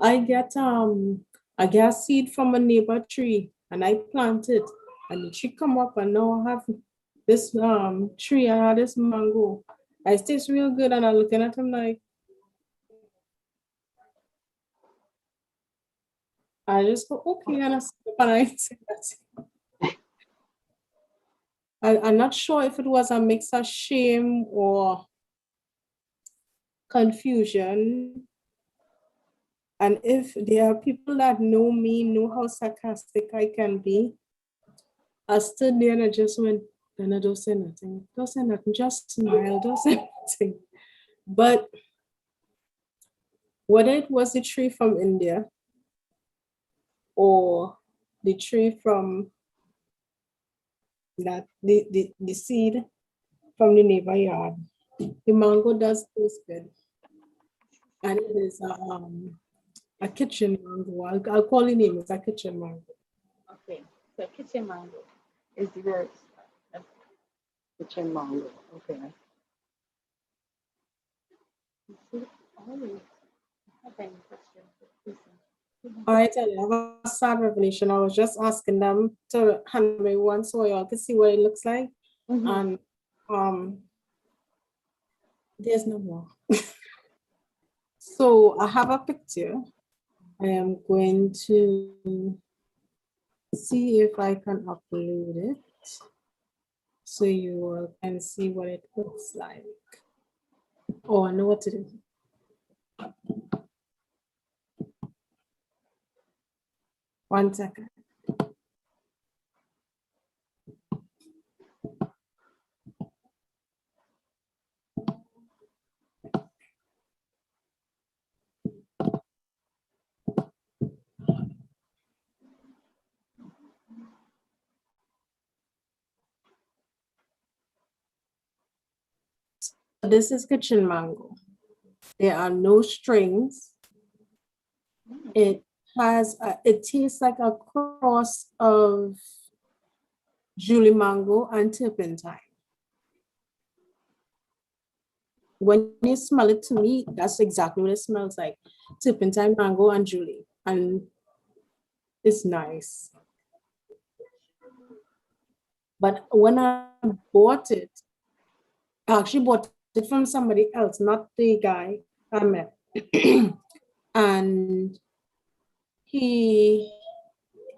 I get a seed from a neighbor tree and I plant it. And the tree come up and now I have this tree, I have this mango. It tastes real good, and I'm looking at him like, I just go, okay, and I stop and I say that. I'm not sure if it was a mix of shame or confusion. And if there are people that know me, know how sarcastic I can be, I stood there and I just went, and I don't say nothing. Don't say nothing, just smile, don't say nothing. But whether it was the tree from India or the tree from that the seed from the neighbor yard, the mango does taste good. And it is a kitchen mango. I'll call the name, it's a kitchen mango. Okay, so kitchen mango is the rarest. Kitchen mango. Okay. All right, I have a sad revelation. I was just asking them to hand me one so y'all can see what it looks like. And there's no more. So I have a picture. I am going to see if I can upload it so you all can see what it looks like. Oh, I know what to do. One second. This is kitchen mango. There are no strings. It it tastes like a cross of Julie mango and turpentine. When you smell it, to me, that's exactly what it smells like. Turpentine, mango, and Julie. And it's nice. But when I bought it, I actually bought it from somebody else, not the guy I met. And he,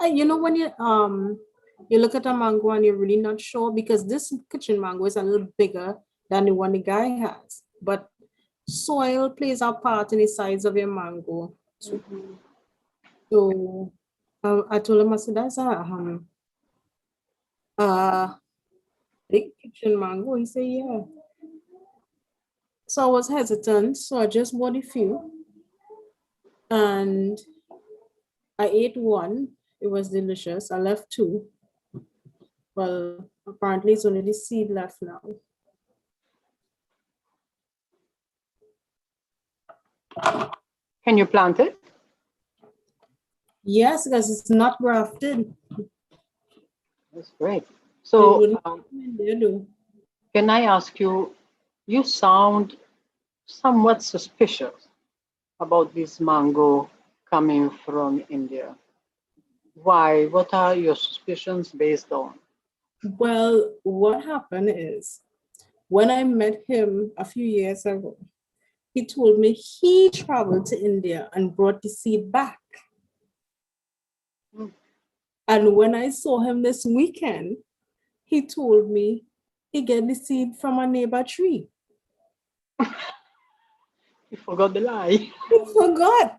you know, when you look at a mango and you're really not sure, because this kitchen mango is a little bigger than the one the guy has, but soil plays a part in the size of your mango. So I told him, I said, that's a big kitchen mango. He said, yeah. So I was hesitant, so I just bought a few. And I ate one. It was delicious. I left two. Well, apparently it's only the seed left now. Can you plant it? Yes, because it's not grafted. That's great. So do. Can I ask you, you sound somewhat suspicious about this mango coming from India. Why? What are your suspicions based on? Well, what happened is when I met him a few years ago, he told me he traveled to India and brought the seed back. And when I saw him this weekend, he told me he get the seed from a neighbor tree. You forgot the lie. He forgot.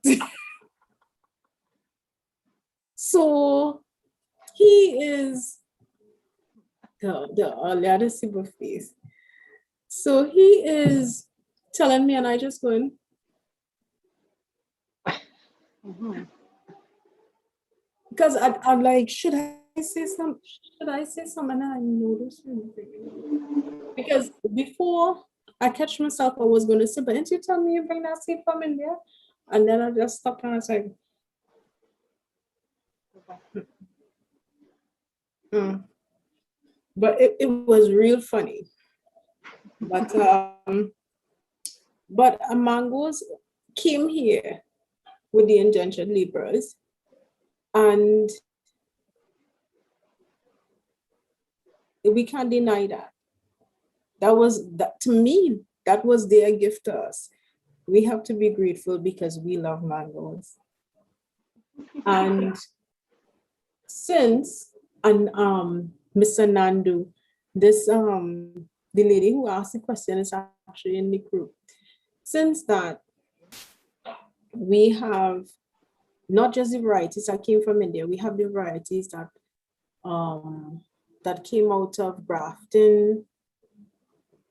So he is the other super face. So he is telling me, and I just going. Because I'm like, should I say something? Should I say something? And I noticed something. Because before I catch myself, I was going to say, but didn't you tell me you bring that seed from India? And then I just stopped and I was like, But it was real funny. But mangoes came here with the indentured laborers, and we can't deny that. That to me, that was their gift to us. We have to be grateful because we love mangoes. And since Mr. Nandu, this the lady who asked the question is actually in the group. Since that, we have not just the varieties that came from India, we have the varieties that that came out of Grafting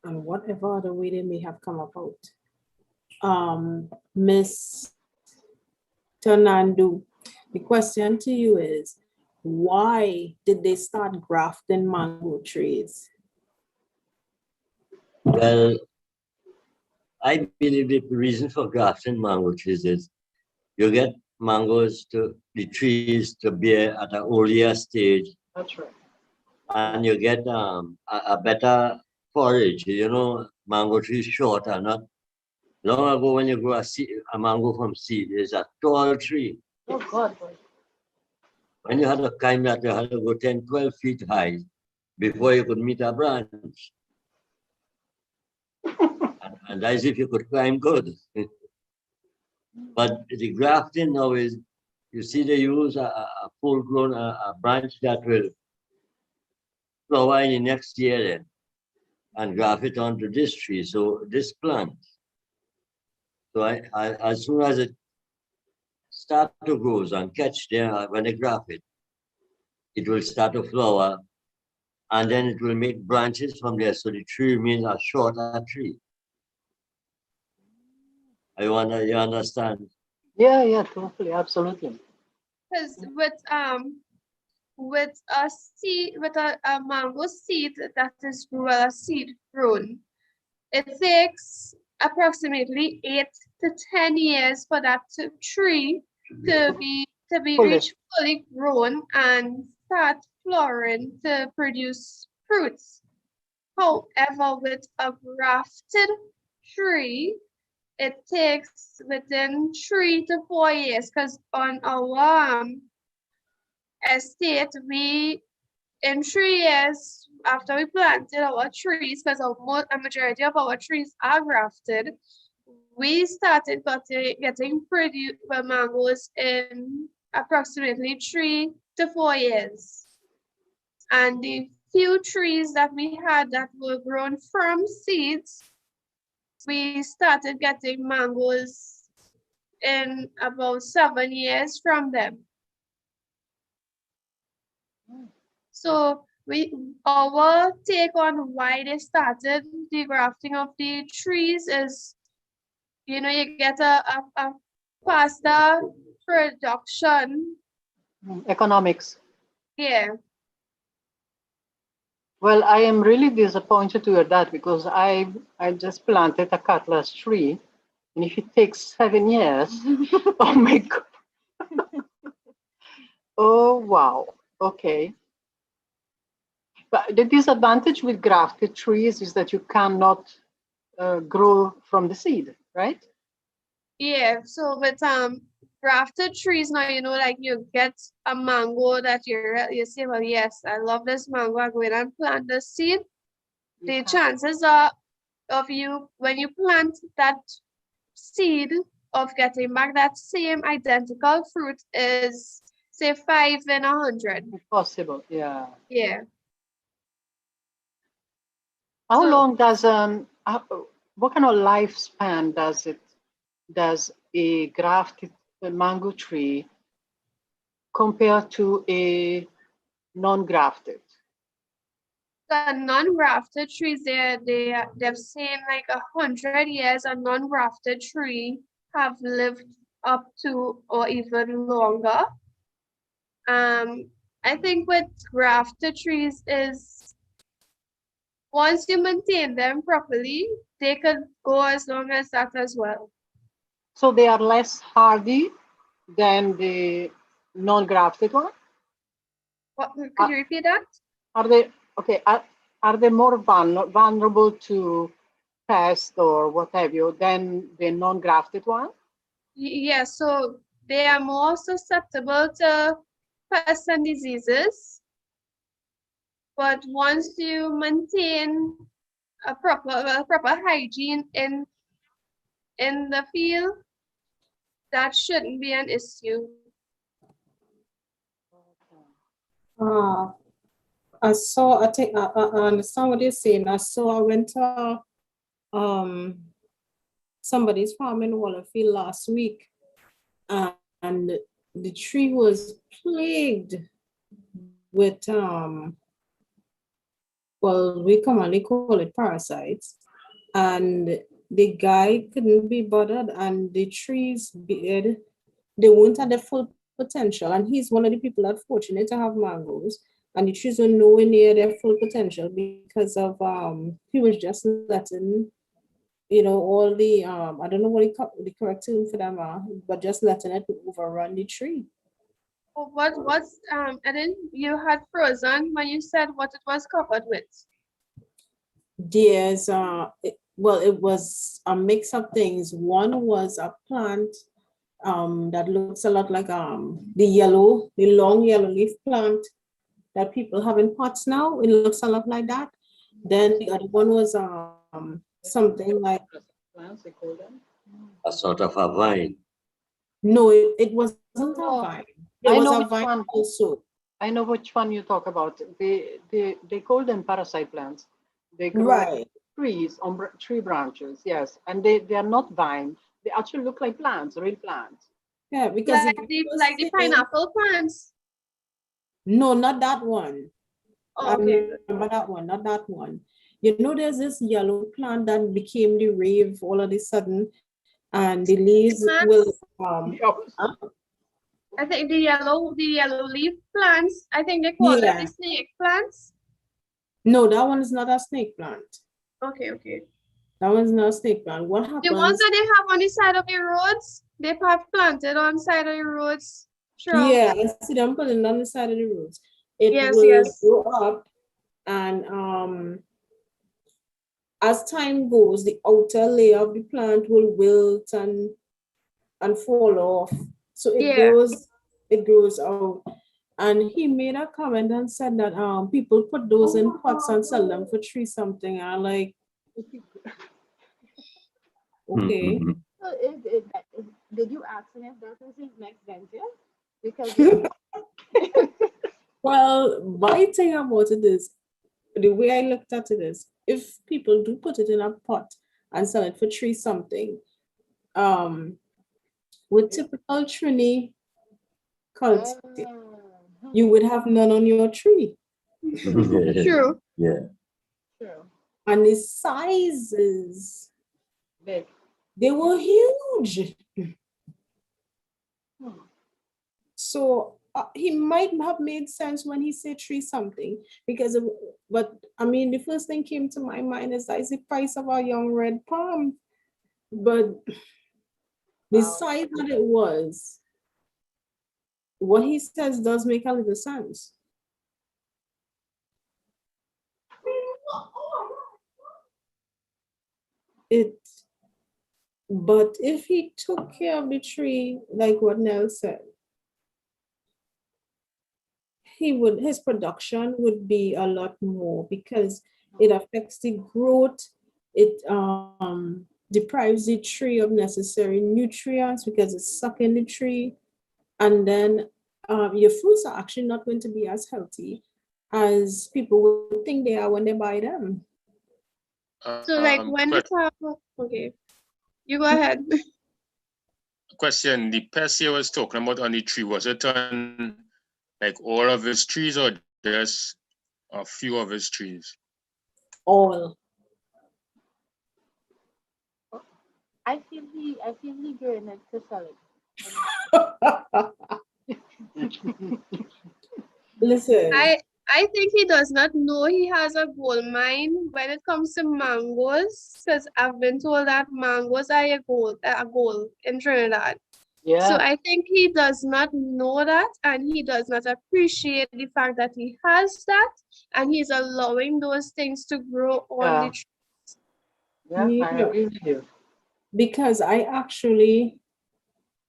and whatever other way they may have come about. Miss Tonandu, the question to you is, why did they start grafting mango trees? Well, I believe the reason for grafting mango trees is you get the trees to bear at an earlier stage. That's right. And you get a better forage. You know, mango trees short are not. Long ago, when you grow a mango from seed, it's a tall tree. Oh God. When you had to climb that, you had to go 10, 12 feet high before you could meet a branch. and that's if you could climb good. But the grafting now is, you see, they use a full-grown a branch that will flower in the next year then, and graft it onto this tree. So this plant. So as soon as it start to grow and catch there, when they graft it, it will start to flower, and then it will make branches from there. So the tree remains a shorter tree. You understand? Yeah, totally, absolutely. Because with a seed, with a mango seed that is a seed grown, it takes approximately 8 to 10 years for that tree to be reach fully grown and start flowering to produce fruits. However, with a grafted tree, it takes within 3 to 4 years, because on our estate, in 3 years after we planted our trees, because a majority of our trees are grafted, we started getting mangoes in approximately 3 to 4 years. And the few trees that we had that were grown from seeds, we started getting mangoes in about 7 years from them. So our take on why they started the grafting of the trees is, you get a faster production. Economics. Yeah. Well, I am really disappointed to hear that, because I just planted a cutlass tree, and if it takes 7 years, oh my God. Oh, wow. Okay. But the disadvantage with grafted trees is that you cannot grow from the seed, right? Yeah, so with grafted trees now, like you get a mango that you say, well, yes, I love this mango, I go in and plant the seed. The chances are of you, when you plant that seed, of getting back that same identical fruit is, say, 5 in 100. Impossible, yeah. Yeah. How long does what kind of lifespan does a grafted mango tree compare to a non-grafted? The non-grafted trees, they've seen like 100 years. A non-grafted tree have lived up to or even longer. I think with grafted trees is, once you maintain them properly, they could go as long as that as well. So they are less hardy than the non-grafted one? What, could you repeat that? Are they okay? Are they more vulnerable to pest or what have you than the non-grafted one? Yeah, so they are more susceptible to pests and diseases. But once you maintain a proper hygiene in the field, that shouldn't be an issue. I think I understand what you're saying. I went to somebody's farm in Wallafield last week, and the tree was plagued with well, we commonly call it parasites, and the guy couldn't be bothered, and the trees they weren't at their full potential. And he's one of the people that fortunate to have mangoes, and the trees were nowhere near their full potential because of he was just letting all the I don't know what the correct term for them are, but just letting it overrun the tree. What's Eden, you had frozen when you said what it was covered with. There's it was a mix of things. One was a plant that looks a lot like the long yellow leaf plant that people have in pots now. It looks a lot like that. Then the other one was something like Plants, they call them. A sort of a vine. no, it wasn't a vine. It I was know a which vine one. also. I know which one you talk about. They call them parasite plants. They grow Right. trees on tree branches, yes, and they are not vine. They actually look like plants, real plants. Yeah, because Like the pineapple plants. no, not that one. Oh, okay. Remember that one, not that one. There's this yellow plant that became the rave all of a sudden, and the leaves will I think the yellow leaf plants, I think they call them the snake plants. No, that one is not a snake plant. Okay. That one's not a snake plant. What happens? The ones that they have on the side of the roads, they have planted on the side of the roads. Sure. Yeah, I see them putting on the side of the roads. It Yes, will yes. grow up, and as time goes, the outer layer of the plant will wilt and fall off. So it grows out. And he made a comment and said that people put those in pots and sell them for $3 something. And I'm like, okay. So did you ask him if that was his next venture? Because Well, my thing about it is, the way I looked at it is, if people do put it in a pot and sell it for $3 something, with typical Trini culture, you would have none on your tree. True. Yeah. true. And the sizes, Big. they were huge. So he might have made sense when he said $3 something, but I mean, the first thing came to my mind is the price of a young red palm. But the size that it was, what he says does make a little sense. But if he took care of the tree, like what Nell said, his production would be a lot more, because it affects the growth. It deprives the tree of necessary nutrients because it's sucking the tree, and then your fruits are actually not going to be as healthy as people would think they are when they buy them. So like when the time, okay, you go ahead. Question: the pest he was talking about on the tree, was it on like all of his trees or just a few of his trees? All. I feel he growing it to sell it. Listen. I think he does not know he has a gold mine when it comes to mangoes, because I've been told that mangoes are a gold in Trinidad. Yeah. So I think he does not know that, and he does not appreciate the fact that he has that, and he's allowing those things to grow on the trees. Yeah, I agree with you. Because I actually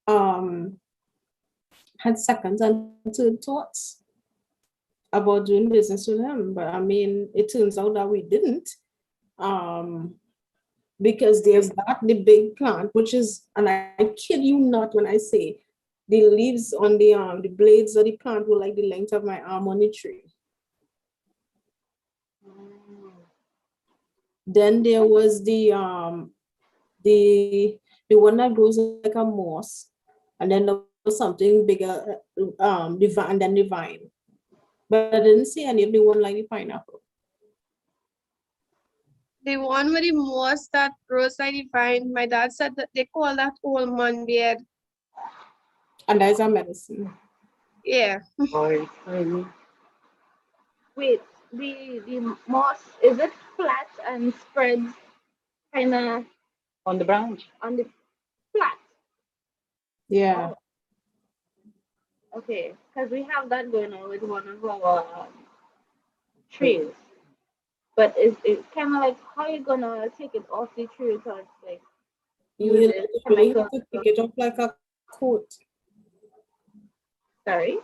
had second and third thoughts about doing business with him, but I mean, it turns out that we didn't, because there's the big plant, which is, and I kid you not when I say, the leaves on the blades of the plant were like the length of my arm on the tree. Then there was the one that grows like a moss, and then there was something bigger, and then the vine. But I didn't see any of the one like the pineapple. the one with the moss that grows like the vine, my dad said that they call that old man beard. And that is a medicine. Yeah. Right. Wait, the moss, is it flat and spreads kind of On the branch. on the flat? Yeah. Okay, because we have that going on with one of our trees. But it's kind of like, how you gonna take it off the tree without like You using really have chemicals? to take it off like a coat. Sorry?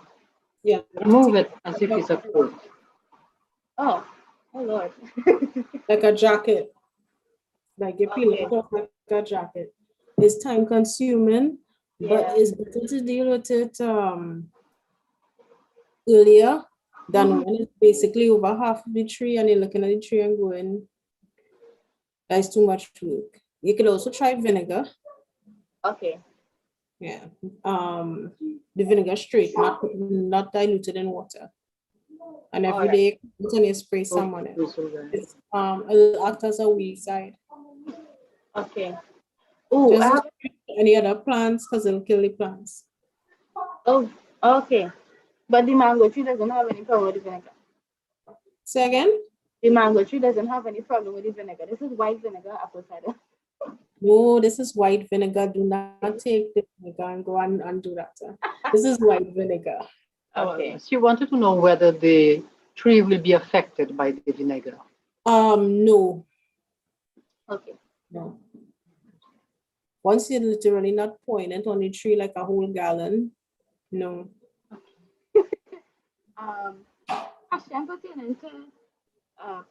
Yeah. Remove it as if it's a coat. Oh Lord. Like a jacket. Like you peel Okay. it off like a jacket. It's time consuming, but Yeah. it's better to deal with it earlier than when it's basically over half of the tree and you're looking at the tree and going, that's too much work. You could also try vinegar. Okay. Yeah. The vinegar straight, not diluted in water. And every day you spray some on it. It's, it'll act as a weedicide. Okay. Oh, Just don't spray any other plants because it'll kill the plants. oh, okay. But the mango tree doesn't have any problem with the vinegar. Say again? The mango tree doesn't have any problem with the vinegar. This is white vinegar, apple cider. No, this is white vinegar. Do not take the vinegar and go and do that. This is white vinegar. Okay. She wanted to know whether the tree will be affected by the vinegar. No. Okay. No. Once you're literally not pouring it on the tree like a whole gallon, no. Question pertaining to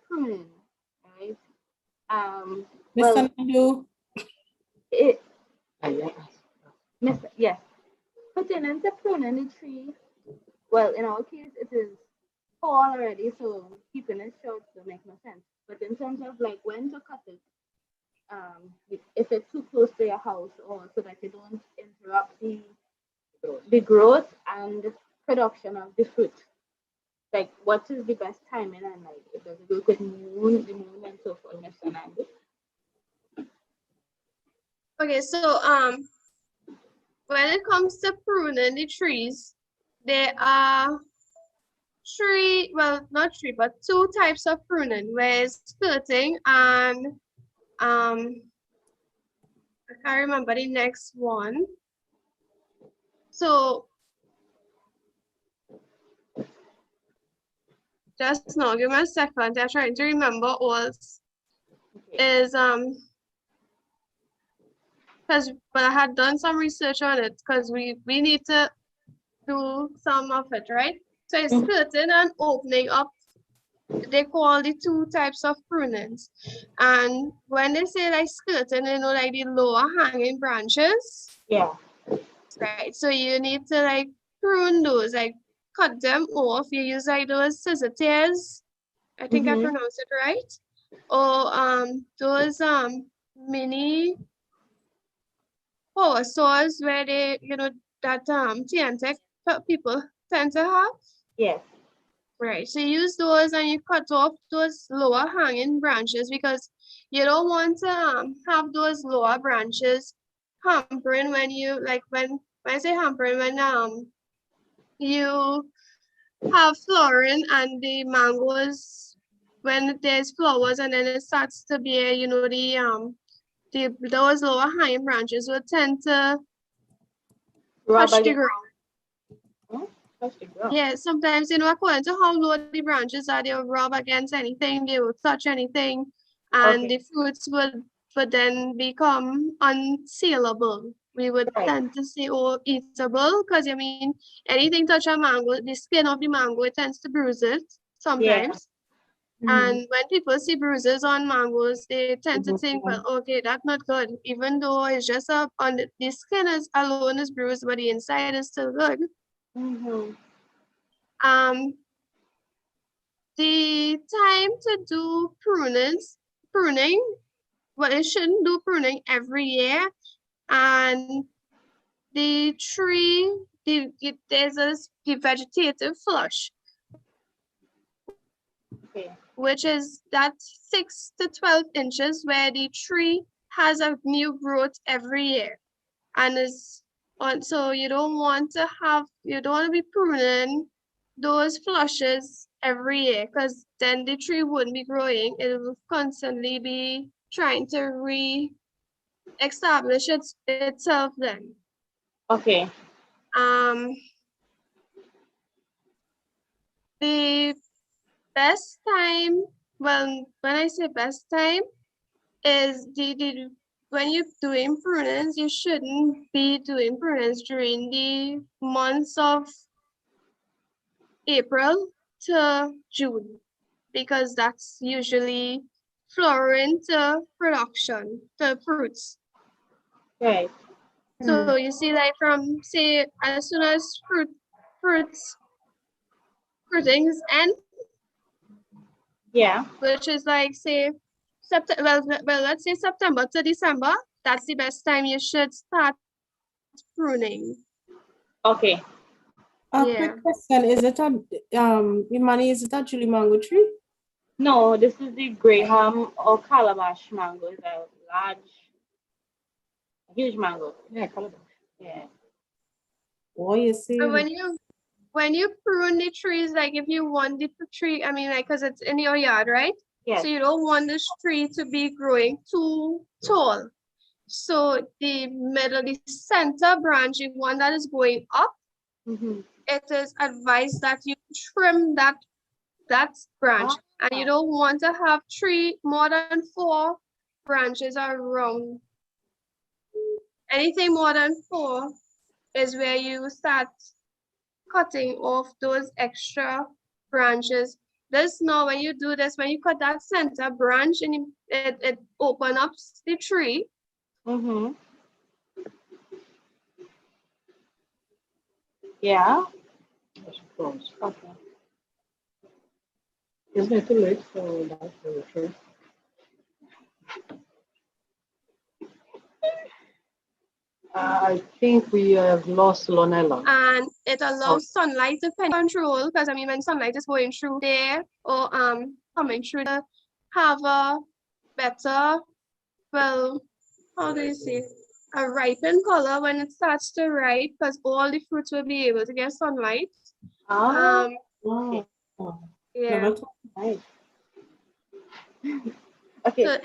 pruning, right? Mr. Nandu, It, Yes. yes. Pertaining to pruning the tree, well, in our case, it is fall already, so keeping it short will make no sense. But in terms of like when to cut it, if it's too close to your house or so that you don't interrupt the growth and production of the fruit, like what is the best timing and like it does it work with the moon and so forth, Mr. Nandu? Okay, so when it comes to pruning the trees, there are two types of pruning, where it's skirting and I can't remember the next one. So just now, give me a second. I'm trying to remember all is because I had done some research on it because we need to do some of it, right? So it's skirting and opening up. They call the two types of prunings. And when they say like skirting, like the lower hanging branches. Yeah. Right. So you need to like prune those, like cut them off. You use like those scissor tears. I think I pronounced it right. Or those mini power saws where they, that TNT people tend to have. Yes. Right, so you use those and you cut off those lower hanging branches because you don't want to have those lower branches hampering when you when I say hampering, when you have flowering and the mangoes, when there's flowers and then it starts to be those lower hanging branches will tend to touch the ground. Yeah, sometimes, according to how low the branches are, they'll rub against anything, they will touch anything, and the fruits would then become unsaleable. We would tend to say, oh, eatable, because anything touch a mango, the skin of the mango, it tends to bruise it sometimes. And when people see bruises on mangoes, they tend to think, well, okay, that's not good, even though it's just on the skin alone is bruised, but the inside is still good. The time to do pruning, well, it shouldn't do pruning every year. And the tree, there's the vegetative flush. which is that 6 to 12 inches where the tree has a new growth every year. And is on, so you don't want to be pruning those flushes every year, because then the tree wouldn't be growing. It will constantly be trying to re-establish itself then. Okay. The best time, well, when I say best time, is when you're doing prunings, you shouldn't be doing prunings during the months of April to June, because that's usually flowering to production, to fruits. Right. So you see, like from, say, as soon as fruitings end, Yeah. which is like, say, September, well, let's say September to December, that's the best time you should start pruning. Okay. Quick question: is it a Imani? Is it a Julie mango tree? No, this is the Graham or Calabash mango. It's a huge mango. Yeah, calabash. Yeah. Oh, you see. And when you prune the trees, like if you want the tree, I mean, like, because it's in your yard, right? Yes. So you don't want this tree to be growing too tall. So the middle, the center branch, the one that is going up, it is advised that you trim that branch. And you don't want to have more than 4 branches around. Anything more than 4 is where you start cutting off those extra branches. This now, when you do this, when you cut that center branch and it opens up the tree. Yeah. I suppose. Okay. Isn't it too late for that for the tree? I think we have lost Lonella. And it allows sunlight to control, because I mean, when sunlight is going through there or coming through, to have a better, well, how do you say, a ripened color when it starts to ripe, because all the fruits will be able to get sunlight. Yeah. Nice. Okay. So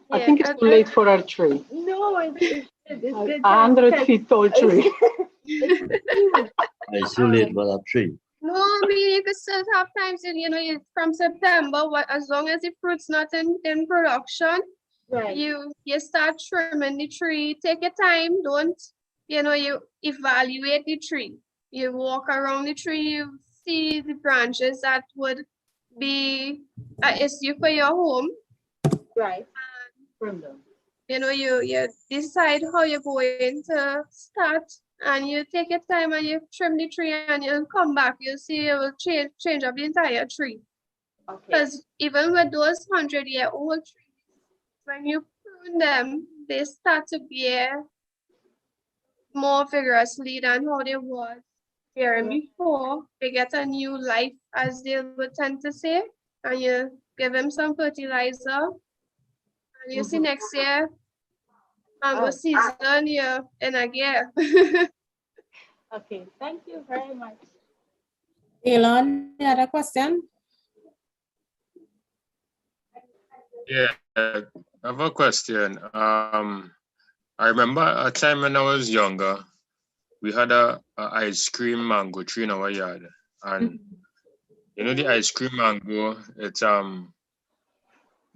I think it's too late for our tree. No, it's 100 feet tall tree. It's too late for that tree. No, I mean, you could still have times, from September, as long as the fruit's not in production, right. You start trimming the tree. Take your time. Don't, you evaluate the tree. You walk around the tree, you see the branches that would be an issue for your home. Right. Trim them. You decide how you're going to start, and you take your time and you trim the tree, and you come back. You see, it will change up the entire tree. Because even with those 100-year-old trees, when you prune them, they start to bear more vigorously than how they was bearing before. They get a new life, as they would tend to say, and you give them some fertilizer, and you see next year, mango season, you're in a gear. Okay, thank you very much. Elon, you had a question? Yeah, I have a question. I remember a time when I was younger, we had a ice cream mango tree in our yard, and the ice cream mango, it's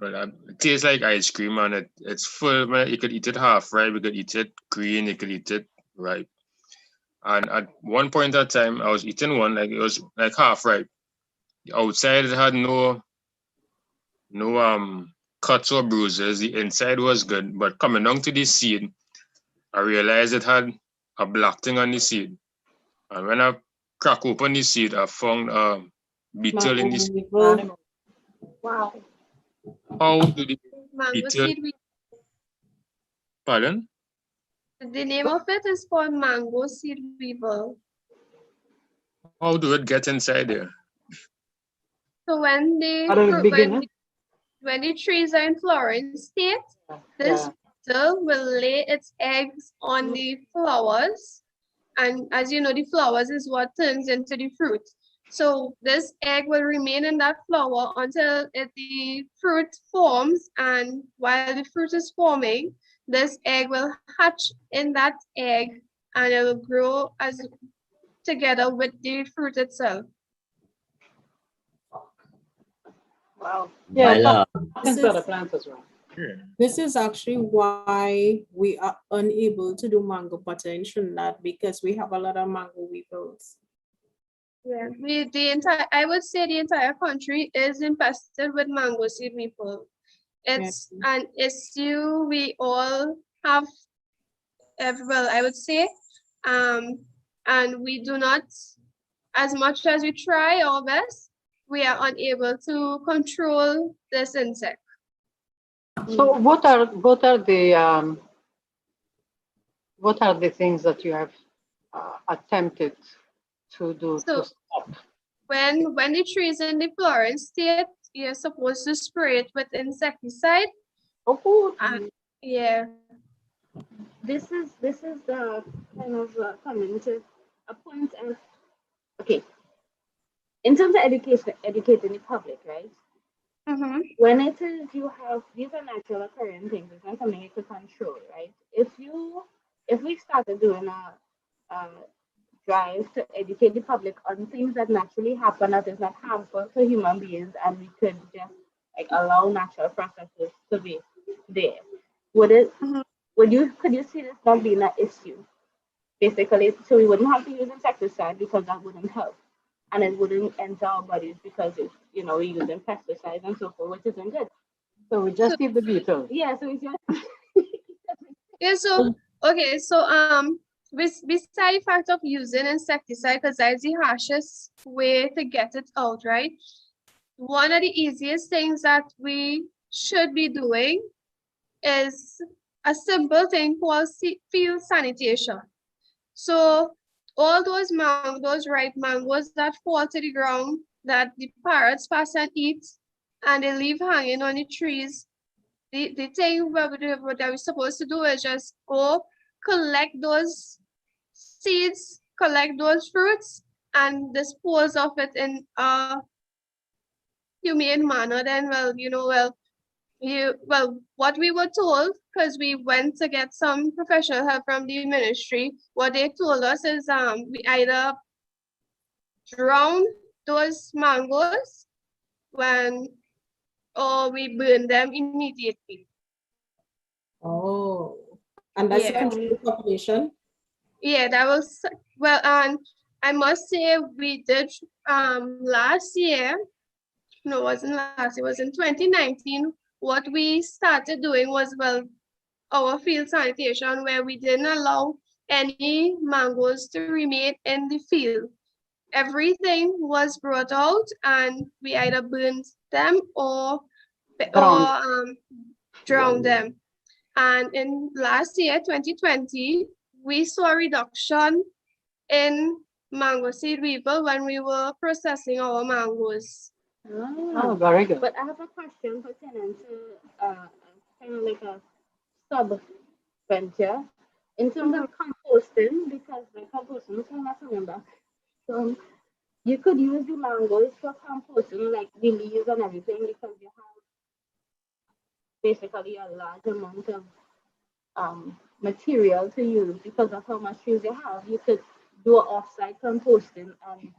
it tastes like ice cream, and it's full. You could eat it half ripe, you could eat it green, you could eat it ripe. And at one point at time, I was eating one, like it was like half ripe. The outside it had no cuts or bruises. The inside was good, but coming down to the seed, I realized it had a black thing on the seed. And when I crack open the seed, I found a beetle in the seed. Wow. How do the Mango beetle... seed. Pardon? The name of it is called mango seed weevil. How do it get inside there? So when the At the fruit, beginning? when the trees are in flowering state, this beetle will lay its eggs on the flowers. And as you know, the flowers is what turns into the fruit. So this egg will remain in that flower until the fruit forms. And while the fruit is forming, this egg will hatch in that egg and it will grow as together with the fruit itself. Wow. Yeah, Myla, This for the is, plants as well. this is actually why we are unable to do mango butter in Trinidad, because we have a lot of mango weevils. Yeah, I would say the entire country is infested with mango seed weevil. It's an issue we all have, well, I would say, and we do not, as much as we try our best, we are unable to control this insect. So what are the things that you have attempted to do So, to stop? when the tree is in the flowering state, you're supposed to spray it with insecticide. Oh, yeah. This is the kind of coming to a point of, okay, in terms of educating the public, right? Mm-hmm. When it is you have these are natural occurring things, it's not something you could control, right? If we started doing a drive to educate the public on things that naturally happen that is not harmful to human beings, and we could just like allow natural processes to be there, would it? Mm-hmm. Could you see this not being an issue? Basically, so we wouldn't have to use insecticide because that wouldn't help, and it wouldn't enter our bodies because it's we're using pesticides and so forth, which isn't good. so we just keep the beetle. Yeah, so it's just Yeah, so okay, so beside the fact of using insecticide, because that's the harshest way to get it out, right? One of the easiest things that we should be doing is a simple thing called field sanitation. So all those those ripe mangoes that fall to the ground that the parrots pass and eat, and they leave hanging on the trees, the thing what we're supposed to do is just go collect those seeds, collect those fruits, and dispose of it in a humane manner. Then, what we were told, because we went to get some professional help from the ministry, what they told us is we either drown those mangoes when or we burn them immediately. Oh, and that's the Yeah. control population. Yeah, that was well, and I must say we did last year. No, it wasn't last year, it was in 2019. What we started doing was our field sanitation, where we didn't allow any mangoes to remain in the field. Everything was brought out and we either burned them or drowned them. And in last year, 2020, we saw a reduction in mango seed weevil when we were processing our mangoes. Oh, very good. But I have a question pertaining to kind of like a sub venture in terms of composting, because the composting is not remember. So you could use the mangoes for composting, like the leaves and everything, because you have basically a large amount of material to use because of how much trees you have. You could do off-site composting and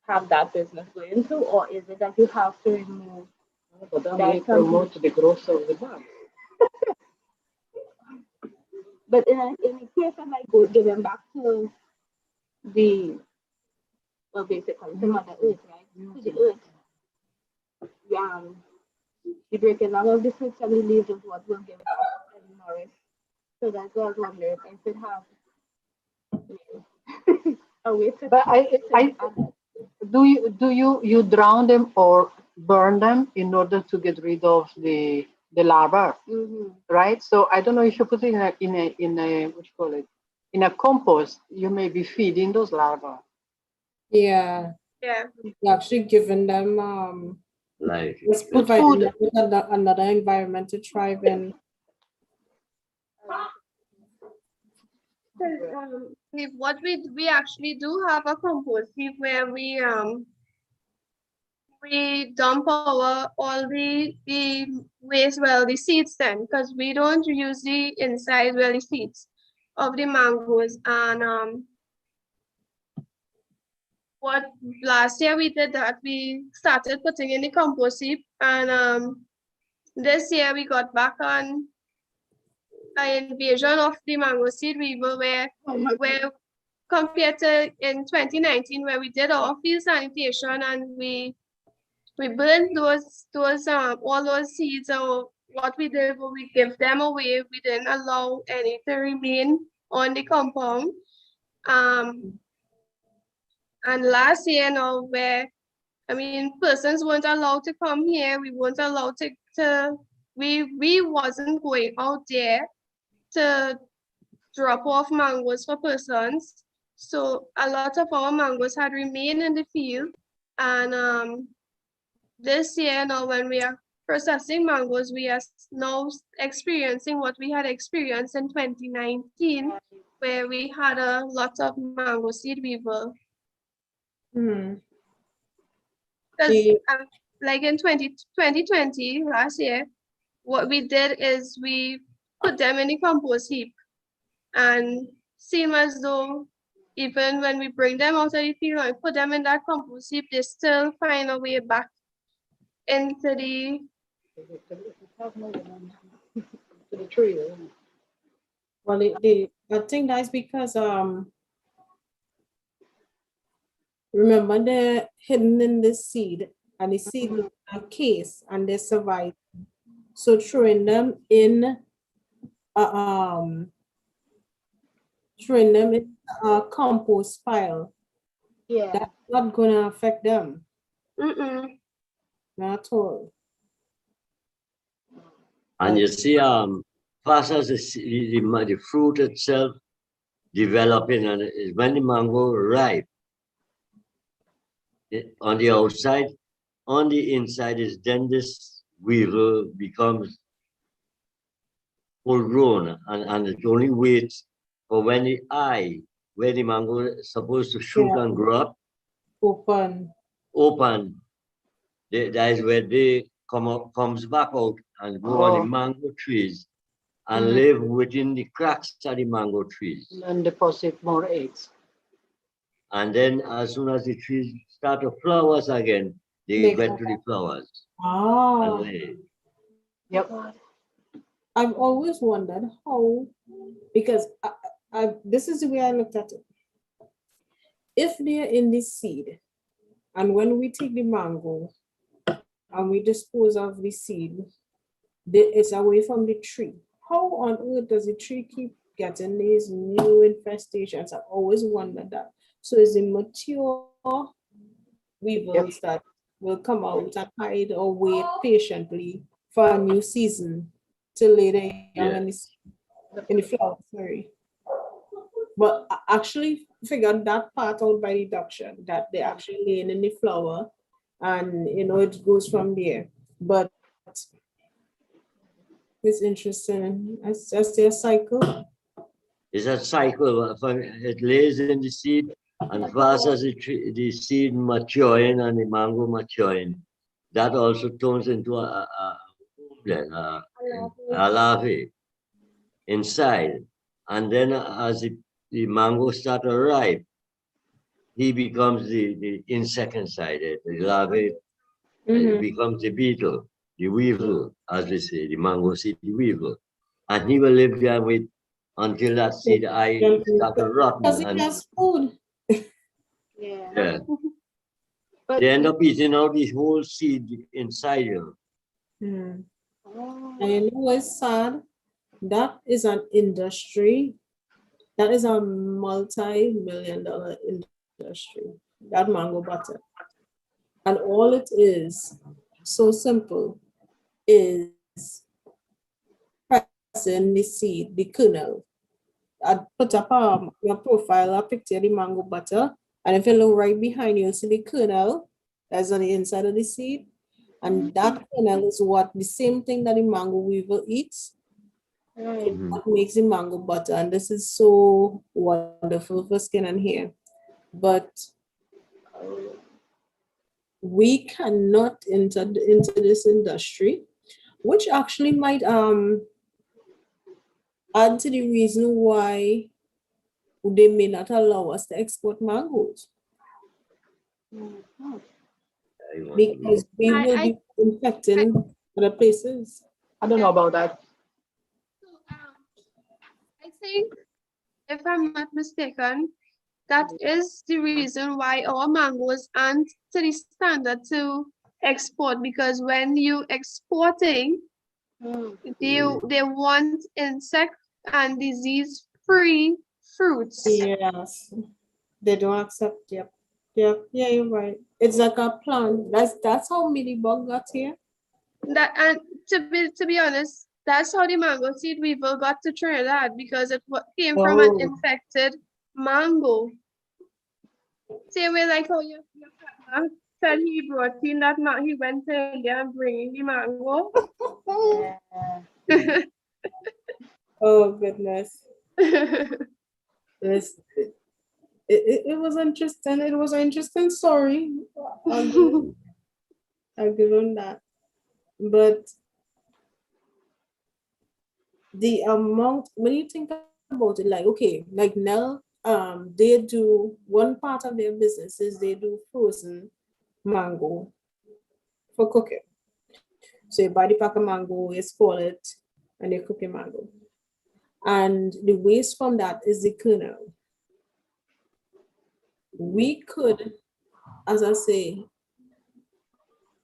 have that business going through, or is it that you have to remove But then that we promote the growth of the bug. But in the case of like giving back to the basically to Mother Earth, right? To the earth. The breaking down of the fruits and the leaves is what will give back and nourish. So that's what I was wondering if it have a way to. But do you drown them or burn them in order to get rid of the larva, right? So I don't know if you put it in a what you call it, in a compost, you may be feeding those larvae. Yeah. Yeah. You're actually giving them Like, it's With providing food. them with another environment to thrive in. What we actually do have a compost heap where we dump all the waste, well, the seeds then, because we don't use the inside, well, the seeds of the mangoes. And what last year we did that, we started putting in the compost heap, and this year we got back on an invasion of the mango seed weevil where compared to in 2019 where we did our field sanitation and we burned those all those seeds, or what we did was we give them away. We didn't allow any to remain on the compound. And last year now where persons weren't allowed to come here, we weren't allowed we wasn't going out there to drop off mangoes for persons. So a lot of our mangoes had remained in the field. And this year now when we are processing mangoes, we are now experiencing what we had experienced in 2019, where we had a lot of mango seed weevil. Hmm. Because like in 2020, last year, what we did is we put them in the compost heap, and seem as though even when we bring them out of the field and put them in that compost heap, they still find a way back into the To the tree. Well, I think that's because remember they're hidden in the seed, and the seed is a case, and they survive. So throwing them in a compost pile, Yeah. that's not gonna affect them. Mm-mm. Not at all. and you see, fast as the fruit itself developing, and when the mango ripe, on the outside, on the inside is then this weevil becomes full grown, and it only waits for when the eye, where the mango is supposed to shoot Yeah. and grow up, Open. that is where they comes back out and go on the mango trees and live within the cracks of the mango trees. And deposit more eggs. And then as soon as the trees start to flowers again, they get to the flowers. Ah. And they, Yep. I've always wondered how, because this is the way I looked at it. If they're in the seed, and when we take the mango and we dispose of the seed, it's away from the tree. How on earth does the tree keep getting these new infestations? I always wondered that. So is the mature weevils that will come out and hide or wait patiently for a new season till later young in the flower, sorry. But I actually figured that part out by deduction, that they actually laying in the flower and it goes from there. But it's interesting. It's just their cycle. it's a cycle. It lays in the seed, and fast as the seed maturing and the mango maturing, that also turns into a larvae inside. And then as the mango start to ripe, he becomes the insect inside it. The larvae becomes the beetle, the weevil, as we say, the mango seed weevil. And he will live there with until that seed eye start to rot. Because it has food. Yeah. They end up eating out the whole seed inside you. And you know what's sad? That is an industry. That is a multi-million-dollar industry. That mango butter. And all it is, so simple, is pressing the seed, the kernel. I put up your profile, a picture of the mango butter, And if you look right behind you, you'll see the kernel that's on the inside of the seed. And that kernel is what the same thing that the mango weaver eats. It makes the mango butter. And this is so wonderful for skin and hair. But we cannot enter into this industry, which actually might add to the reason why they may not allow us to export mangoes. Because we will be infecting other places. I don't know about that. So, I think, if I'm not mistaken, that is the reason why our mangoes aren't to the standard to export, because when you exporting, they want insect and disease-free fruits. Yes, they don't accept. Yep, yeah, you're right. It's like a plant. That's how Millibug got here. That, and to be honest, that's how the mango seed weevil got to Trinidad, because it came from an infected mango. Same way like how your partner said he brought in that he went to India and bringing the mango. Oh goodness. This it was interesting. It was an interesting story. I'll give him that. But the amount, when you think about it, like, okay, like now, they do, one part of their business is they do frozen mango for cooking. So you buy the pack of mango, you spoil it, and you cook your mango. And the waste from that is the kernel. We could, as I say,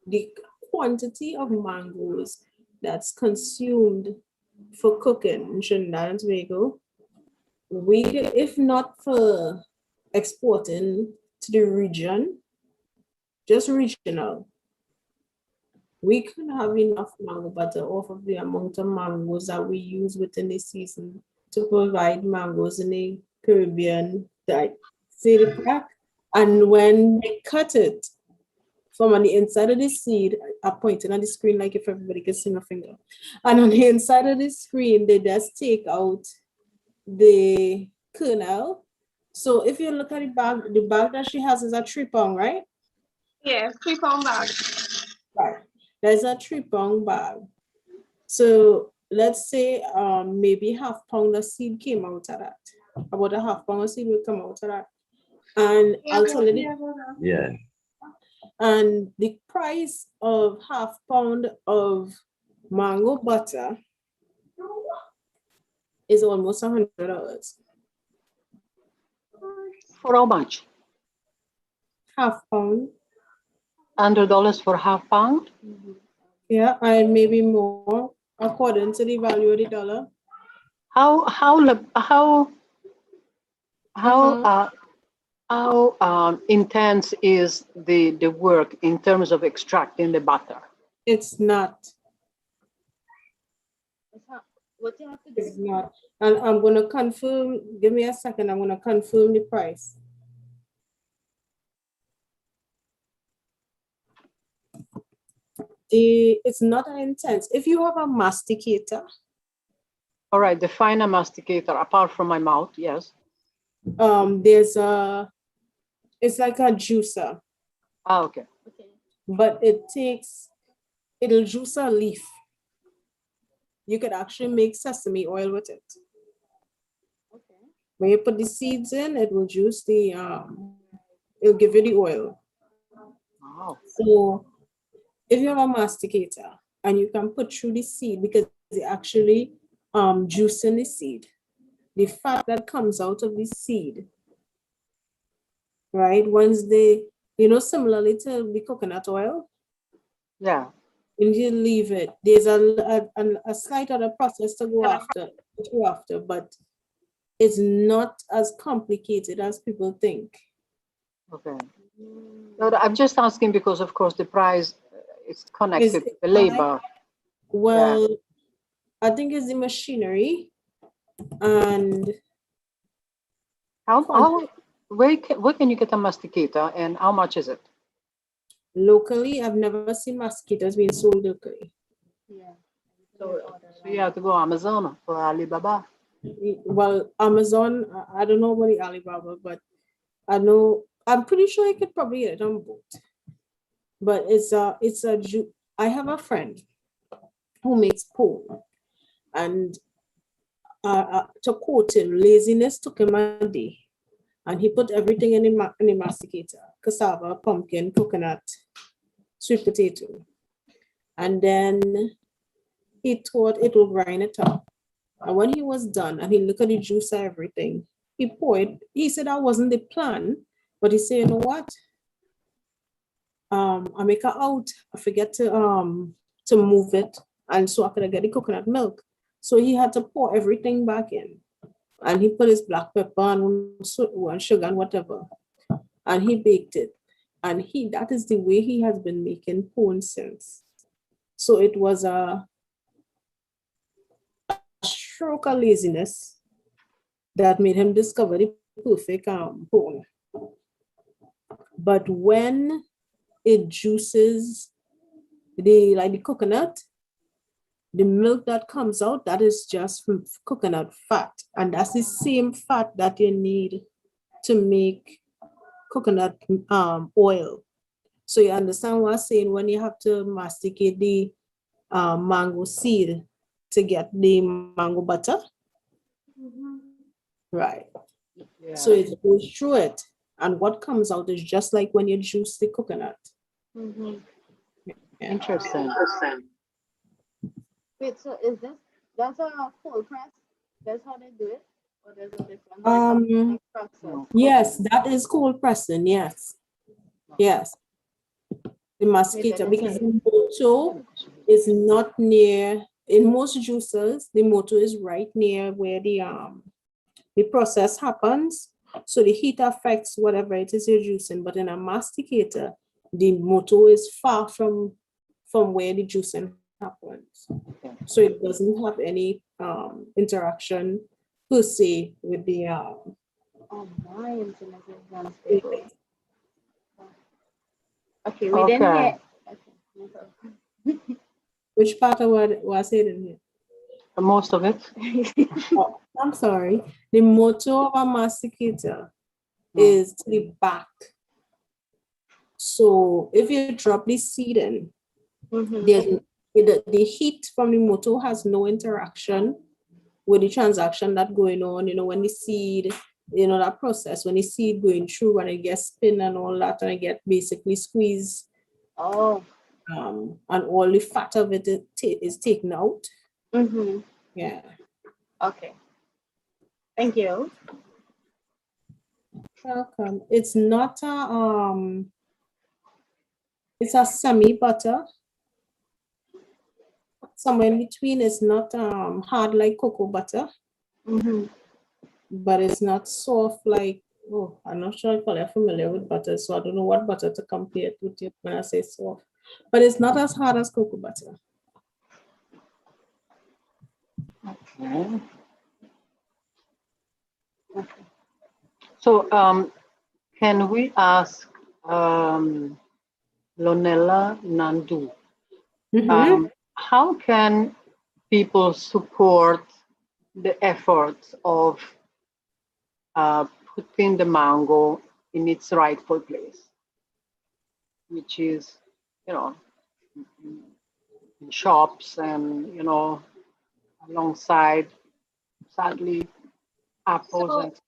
the quantity of mangoes that's consumed for cooking in Trinidad and Tobago, we, if not for exporting to the region, just regional, we could have enough mango butter off of the amount of mangoes that we use within the season to provide mangoes in the Caribbean, like say the crack. And when they cut it from on the inside of the seed, I'm pointing on the screen like if everybody can see my finger. And on the inside of the screen, they just take out the kernel. So if you look at the bag that she has is a 3-pound, right? Yeah, 3-pound bag. Right. There's a 3-pound bag. So let's say maybe half pound of seed came out of that. About a half pound of seed will come out of that. And I'll tell you. Yeah. And the price of half pound of mango butter is almost $100. For how much? Half pound. $100 for half pound? Yeah, and maybe more according to the value of the dollar. How intense is the work in terms of extracting the butter? It's not. What you have to do? It's not. And I'm going to confirm, give me a second, I'm going to confirm the price. It's not an intense. If you have a masticator. All right, define a masticator apart from my mouth, yes. There's it's like a juicer. Ah, okay. But it'll juice a leaf. You could actually make sesame oil with it. Okay. When you put the seeds in, it will juice the, it'll give you the oil. Wow. So if you have a masticator and you can put through the seed, because it actually juicing the seed, the fat that comes out of the seed, right? Once they, similarly to the coconut oil. Yeah. When you leave it, there's a slight other process to go after, but it's not as complicated as people think. Okay. No, I'm just asking because, of course, the price is connected to the labor. Well, yeah. I think it's the machinery and where can you get a masticator and how much is it? Locally, I've never seen mosquitoes being sold locally. Yeah. So you have to go Amazon or Alibaba. Well, Amazon, I don't know about the Alibaba, but I know, I'm pretty sure I could probably get it on boat. But I have a friend who makes pole, and to quote him, laziness took him a day, and he put everything in the masticator: cassava, pumpkin, coconut, sweet potato, and then he thought it would grind it up. And when he was done and he looked at the juice and everything, he poured. He said that wasn't the plan, but he said, you know what? I make her out. I forget to move it, and so I could get the coconut milk. So he had to pour everything back in, and he put his black pepper and sugar and whatever, and he baked it. And that is the way he has been making pone since. So it was a stroke of laziness that made him discover the perfect pone. But when it juices the coconut, the milk that comes out, that is just from coconut fat, and that's the same fat that you need to make coconut oil. So you understand what I'm saying? When you have to masticate the mango seed to get the mango butter, right? Yeah. So it goes through it, and what comes out is just like when you juice the coconut. Mm-hmm. Yeah. Interesting. Wait, so that's a cold press? That's how they do it? Or there's a different process? No. Yes, that is cold pressing. Yes, yes. The mosquito, because the motto is not near. In most juicers, the motto is right near where the process happens. So the heat affects whatever it is you're juicing. But in a masticator, the motto is far from where the juicing happens. So it doesn't have any interaction per se with the Oh, my internet is unstable. Okay, we didn't Okay. hear. Okay. which part of what was it in here? Most of it. Oh, I'm sorry. The motto of a masticator is to the back. So if you drop the seed in, the heat from the motor has no interaction with the transaction that's going on. When the seed, that process, when the seed going through, when it gets spin and all that, and it get basically squeezed. Oh. And all the fat of it is taken out. Yeah. Okay. Thank you. Welcome. It's not it's a semi butter. Somewhere in between. It's not hard like cocoa butter, but it's not soft like, I'm not sure if you're familiar with butter, so I don't know what butter to compare it with when I say soft, but it's not as hard as cocoa butter. Okay. So can we ask Lonella Nandu, how can people support the efforts of putting the mango in its rightful place, which is, in shops and, alongside, sadly, apples and.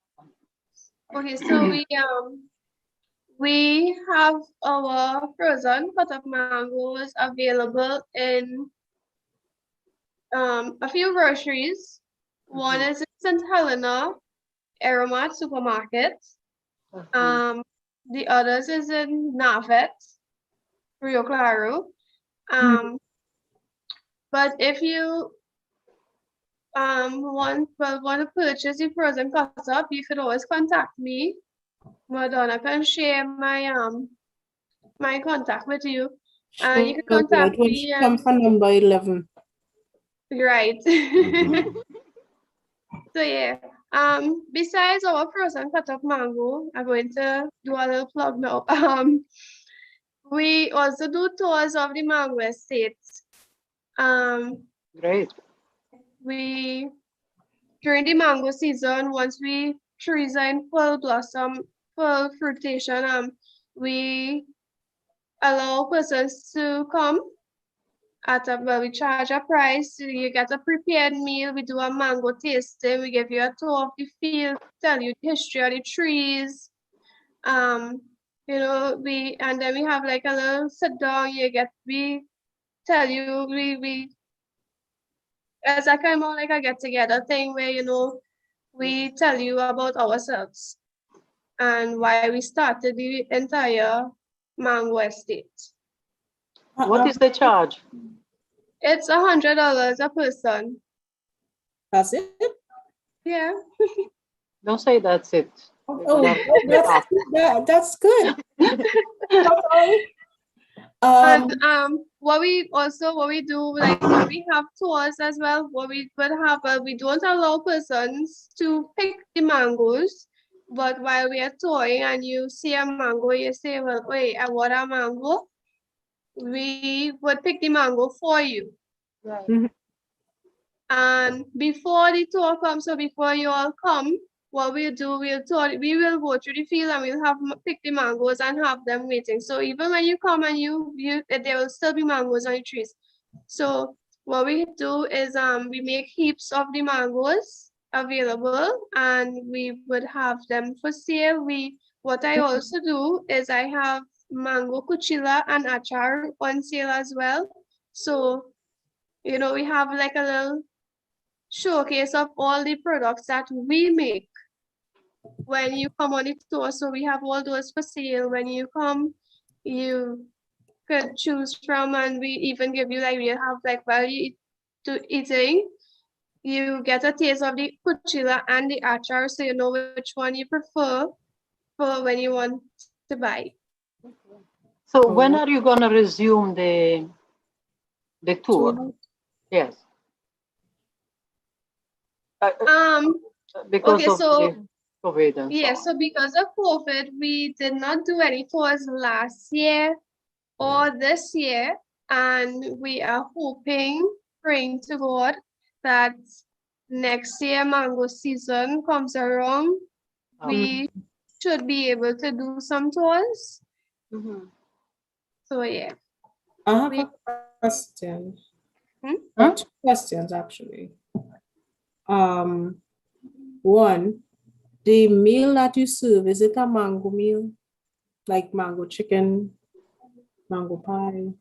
Okay, so we have our frozen cut up mangoes available in a few groceries. One is in St. Helena, Aromat Supermarket. The others is in Navet, Rio Claro. But if you want to purchase the frozen cut up, you could always contact me. Madonna can share my contact with you. You can contact me. Come for number 11. Right. So yeah, Besides our frozen cut up mango, I'm going to do a little plug now. We also do tours of the mango estates. Great. We during the mango season, once trees are in full blossom, full fruitation, we allow persons to come we charge a price. You get a prepared meal. We do a mango tasting. We give you a tour of the field, tell you the history of the trees. And then we have like a little sit down. We tell you we as a kind of like a get together thing where we tell you about ourselves and why we started the entire mango estate. What is the charge? It's $100 a person. That's it? Yeah. Don't say that's it. That's good. And what we do, like when we have tours as well, what we would have, we don't allow persons to pick the mangoes, but while we are touring and you see a mango, you say, well, wait, I want a mango. We would pick the mango for you. Right. Mhm. And before the tour comes, so before you all come, what we'll do, we will go through the field and we'll have pick the mangoes and have them waiting. So even when you come and there will still be mangoes on the trees. So what we do is we make heaps of the mangoes available and we would have them for sale. What I also do is I have mango kuchila and achar on sale as well. So we have like a little showcase of all the products that we make when you come on the tour. So we have all those for sale. When you come, you could choose from, and we even give you we have while you eating, you get a taste of the kuchila and the achar, so you know which one you prefer for when you want to buy. So when are you gonna resume the tour? Yes. Because okay, of so the COVID and yeah, so so because of COVID, we did not do any tours last year or this year, and we are praying to God that next year mango season comes around, we should be able to do some tours. Mm-hmm. So yeah. I have a question. Two questions actually. One, the meal that you serve, is it a mango meal? Like mango chicken, mango pie?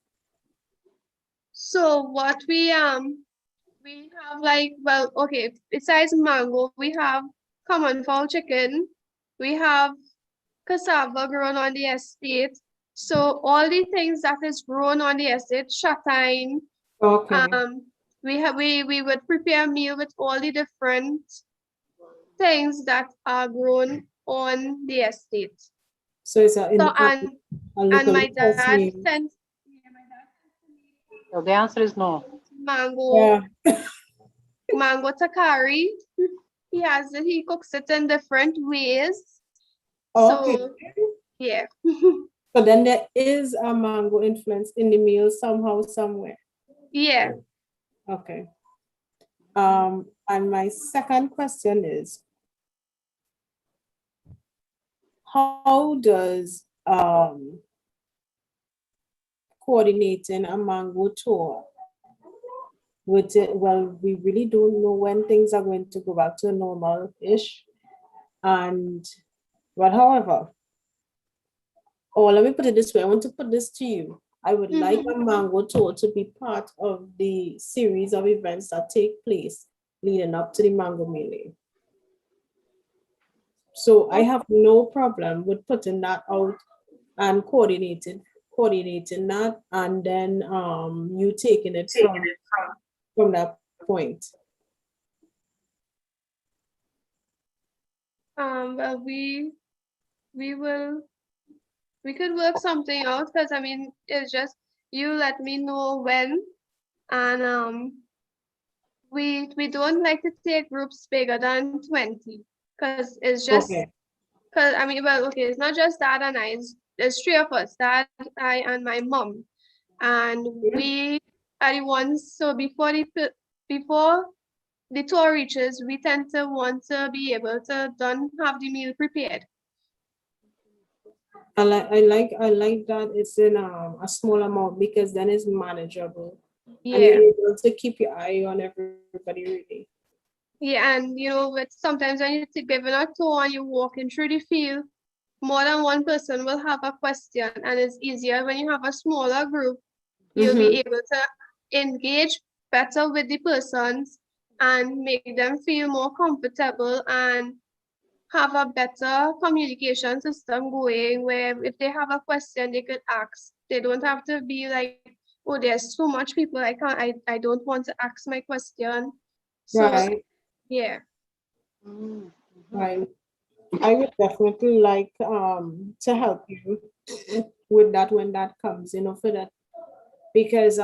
So what we have besides mango, we have common fowl chicken, we have cassava grown on the estate. So all the things that is grown on the estate, shatine. Okay. We would prepare a meal with all the different things that are grown on the estate. So it's and my dad sent. So the answer is no. Mango. Mango takari. He cooks it in different ways. Okay. So yeah. So then there is a mango influence in the meal somehow, somewhere. Yeah. Okay. And my second question is, how does coordinating a mango tour with it? Well, we really don't know when things are going to go back to normal-ish. However, let me put it this way. I want to put this to you. I would like a mango tour to be part of the series of events that take place leading up to the mango melee. So I have no problem with putting that out and coordinating that, and then you taking it from that point. Well, we could work something out, because it's just you let me know when, and we don't like to take groups bigger than 20 because it's just Okay. because I mean, well, okay, it's not just dad and I, there's three of us, dad, I, and my mom, and we are the ones. So before the tour reaches, we tend to want to be able to have the meal prepared. I like that it's in a small amount because then it's manageable. And Yeah. you're able to keep your eye on everybody really. Yeah, and you know, with sometimes when you're giving a tour and you're walking through the field, more than one person will have a question, and it's easier when you have a smaller group. You'll be able to engage better with the persons and make them feel more comfortable and have a better communication system going where if they have a question they could ask. They don't have to be like, oh, there's so much people, I don't want to ask my question. So Right, yeah. right. I would definitely like to help you with that when that comes, for that, because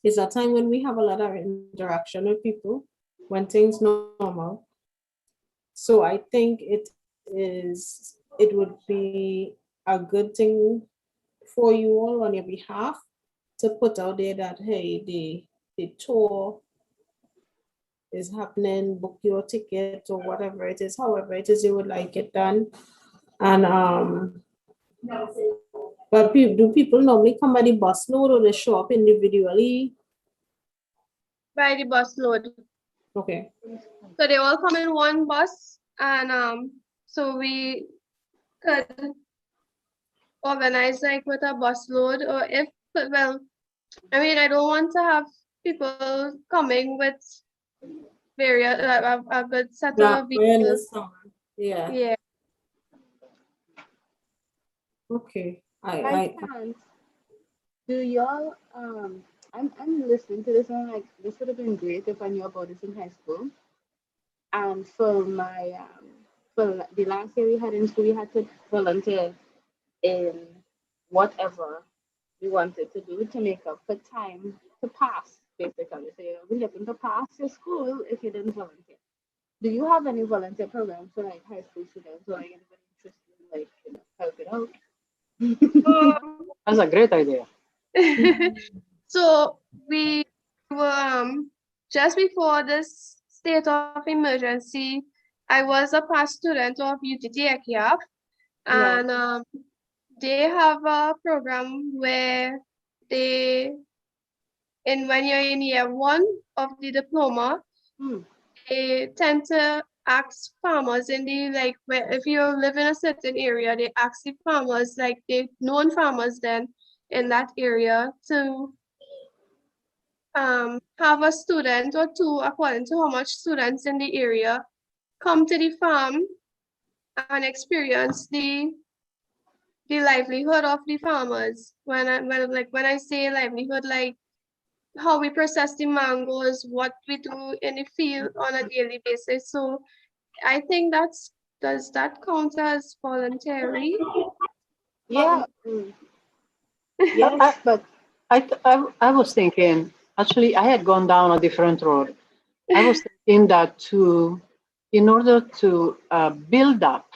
it's a time when we have a lot of interaction with people when things normal. So I think it would be a good thing for you all on your behalf to put out there that hey, the tour is happening, book your ticket or whatever it is, however it is you would like it done. And but do people normally come by the bus load or they show up individually? By the bus load. Okay. So they all come in one bus, and so we could organize like with a bus load, or if, well, I mean, I don't want to have people coming with various a good set Yeah, of I vehicles. understand. Yeah. Yeah. Okay. By chance, do y'all I'm listening to this and I'm like, this would have been great if I knew about this in high school. For my for the last year we had in school, we had to volunteer in whatever we wanted to do to make up for time to pass, basically. So you're really looking to pass your school if you didn't volunteer. Do you have any volunteer programs for like high school students or like anybody interested in like helping out? That's a great idea. So we were just before this state of emergency, I was a past student of UTT ECIAF, and they have a program where when you're in year one of the diploma, they tend to ask farmers in the where if you live in a certain area, they ask the farmers, like the known farmers then in that area, to have a student or two, according to how much students in the area come to the farm and experience the livelihood of the farmers. When I say livelihood, like how we process the mangoes, what we do in the field on a daily basis. So I think does that count as voluntary? Yeah. Yes, but I was thinking, actually, I had gone down a different road. I was thinking that in order to build up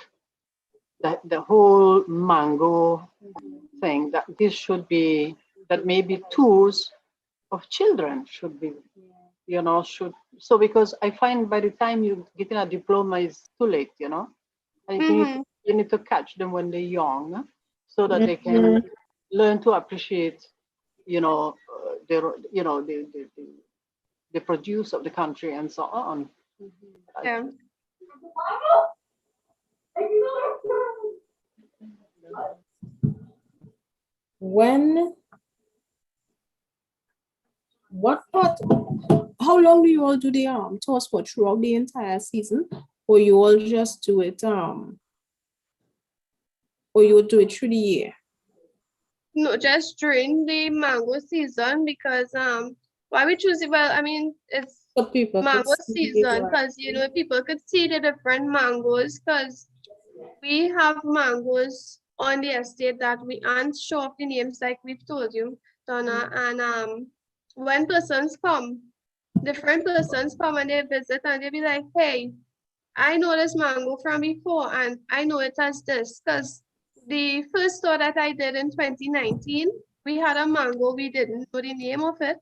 the whole mango thing, that this should be, that maybe tours of children should be, so because I find by the time you get in a diploma is too late, and you need to catch them when they're young so that they can learn to appreciate, the produce of the country and so on. Yeah. How long do you all do the tours for throughout the entire season? Or you all just do it or you would do it through the year? No, just during the mango season, because why we choose it? Well, I mean, it's So people could mango see it, season right? because people could see the different mangoes, because we have mangoes on the estate that we aren't sure of the names, like we've told you, Donna. And when persons come, different persons come and they visit and they be like, hey, I know this mango from before and I know it as this. Because the first store that I did in 2019, we had a mango, we didn't know the name of it.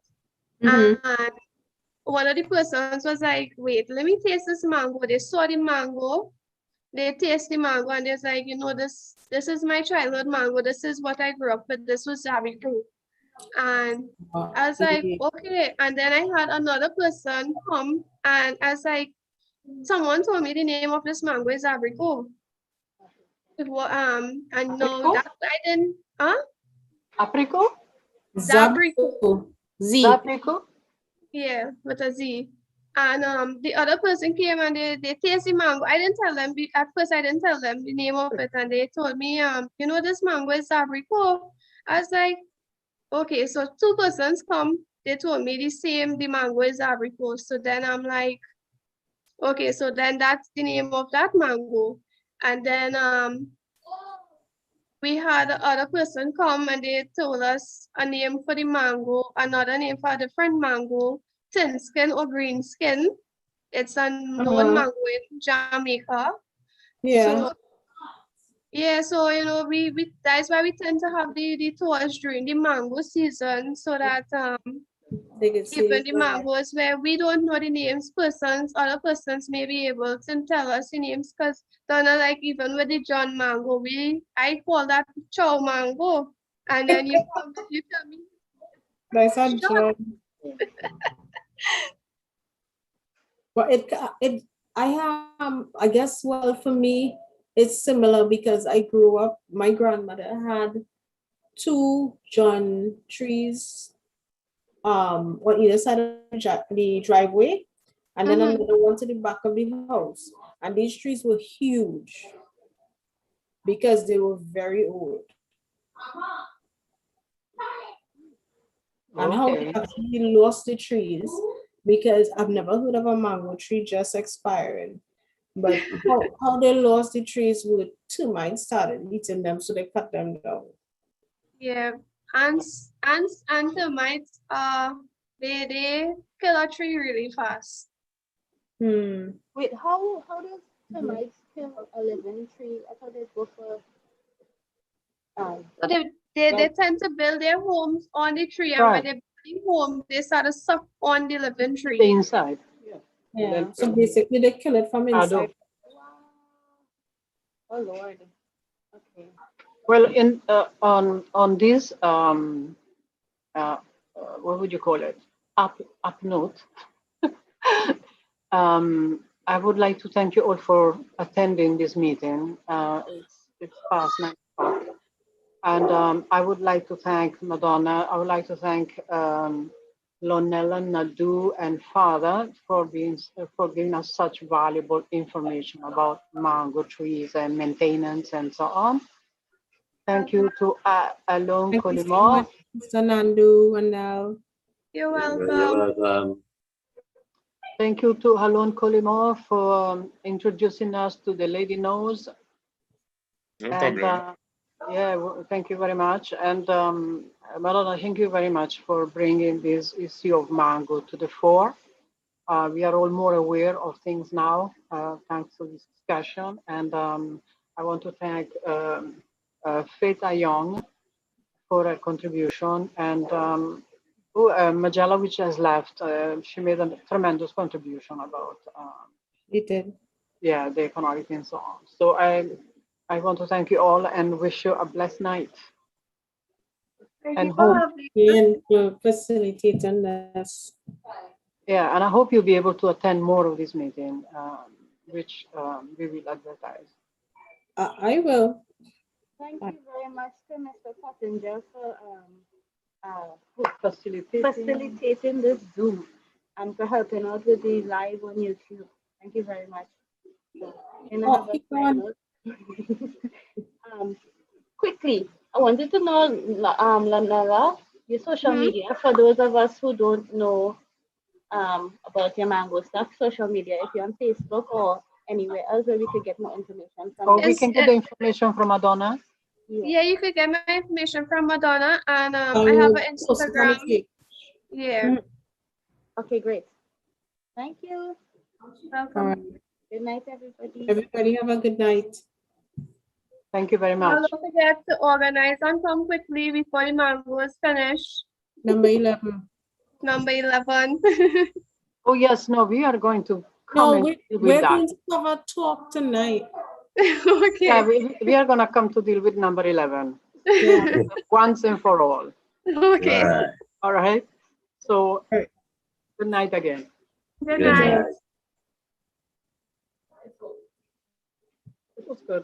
Mhm. And one of the persons was like, wait, let me taste this mango. They saw the mango, they taste the mango, and they're like, you know, this is my childhood mango. This is what I grew up with. This was Jamico. And I was like, okay. And then I had another person come and I was like, someone told me the name of this mango is abricot. And no, Apricot? that I didn't, Apricot? Zabrico. Z. Apricot? Yeah, with a Z. And the other person came and they taste the mango. I didn't tell them, at first I didn't tell them the name of it, and they told me, you know, this mango is abricot. I was like, okay, so two persons come, they told me the mango is abricot. So then I'm like, okay, so then that's the name of that mango. And then we had the other person come and they told us a name for the mango, another name for a different mango, thin skin or green skin. It's a known mango in Jamaica. Yeah. So yeah, so you know, we that's why we tend to have the tours during the mango season so that They can see even it the there. mangoes where we don't know the names, other persons may be able to tell us the names because like even with the John mango, I call that chow mango. And then you tell me That's a John. joy. But I guess, well, for me, it's similar because I grew up, my grandmother had 2 John trees on either side of the driveway, and then another one to the back of the house. And these trees were huge because they were very old. And how we Okay. actually lost the trees, because I've never heard of a mango tree just expiring. But how they lost the trees with termites started eating them, so they cut them down. Yeah, ants and termites they kill a tree really fast. Wait, how does termites kill a living tree? I thought they go for So they tend to build their homes on the tree, and when Right. they build home, they start to suck on the living The tree. inside. Yeah. Yeah. So basically they kill it from inside. oh Lord. Okay. Well, in on this what would you call it? Up note. I would like to thank you all for attending this meeting. It's past 9 o'clock, and I would like to thank Madonna. I would like to thank Lonella, Nadu, and Father for giving us such valuable information about mango trees and maintenance and so on. Thank you to Alon Thank you so Kolimov. much, Mr. Nandu and Al. You're welcome. You're welcome. Thank you to Alon Kolimov for introducing us to the Lady Nose. No And problem. thank you very much. And Madonna, thank you very much for bringing this issue of mango to the fore. We are all more aware of things now, thanks to this discussion. And I want to thank Faith Ayong for her contribution, and Majella, which has left, she made a tremendous contribution about You did. the economic and so on. So I want to thank you all and wish you a blessed night. Thank And you for hope, having And for facilitating this. yeah, and I hope you'll be able to attend more of this meeting, which we will advertise. I will. Thank you very much to Mr. Pottinger for Facilitating. facilitating this Zoom and for helping out with the live on YouTube. Thank you very much. And I have a Keep going. quickly, I wanted to know, Lanella, your social media, for those of us who don't know about your mango stuff, social media, if you're on Facebook or anywhere else where we could get more information from Or you. we can get the information from Madonna. Yeah, you could get my information from Madonna, and I I have will an post it on the Instagram. page. Yeah. Okay, great. Thank you. Welcome. All right. Good night, everybody. Everybody have a good night. Thank you very Now, much. don't forget to organize and come quickly before the mango is finished. Number 11. Number 11. Oh, yes, no, we are going to come No, and we're, deal with we're that. going to cover talk tonight. Okay. Yeah, we are going to come to deal with number 11 Yeah. once and for all. Okay. Right. All right. So, Right. good night again. Good Good night. night. It was good.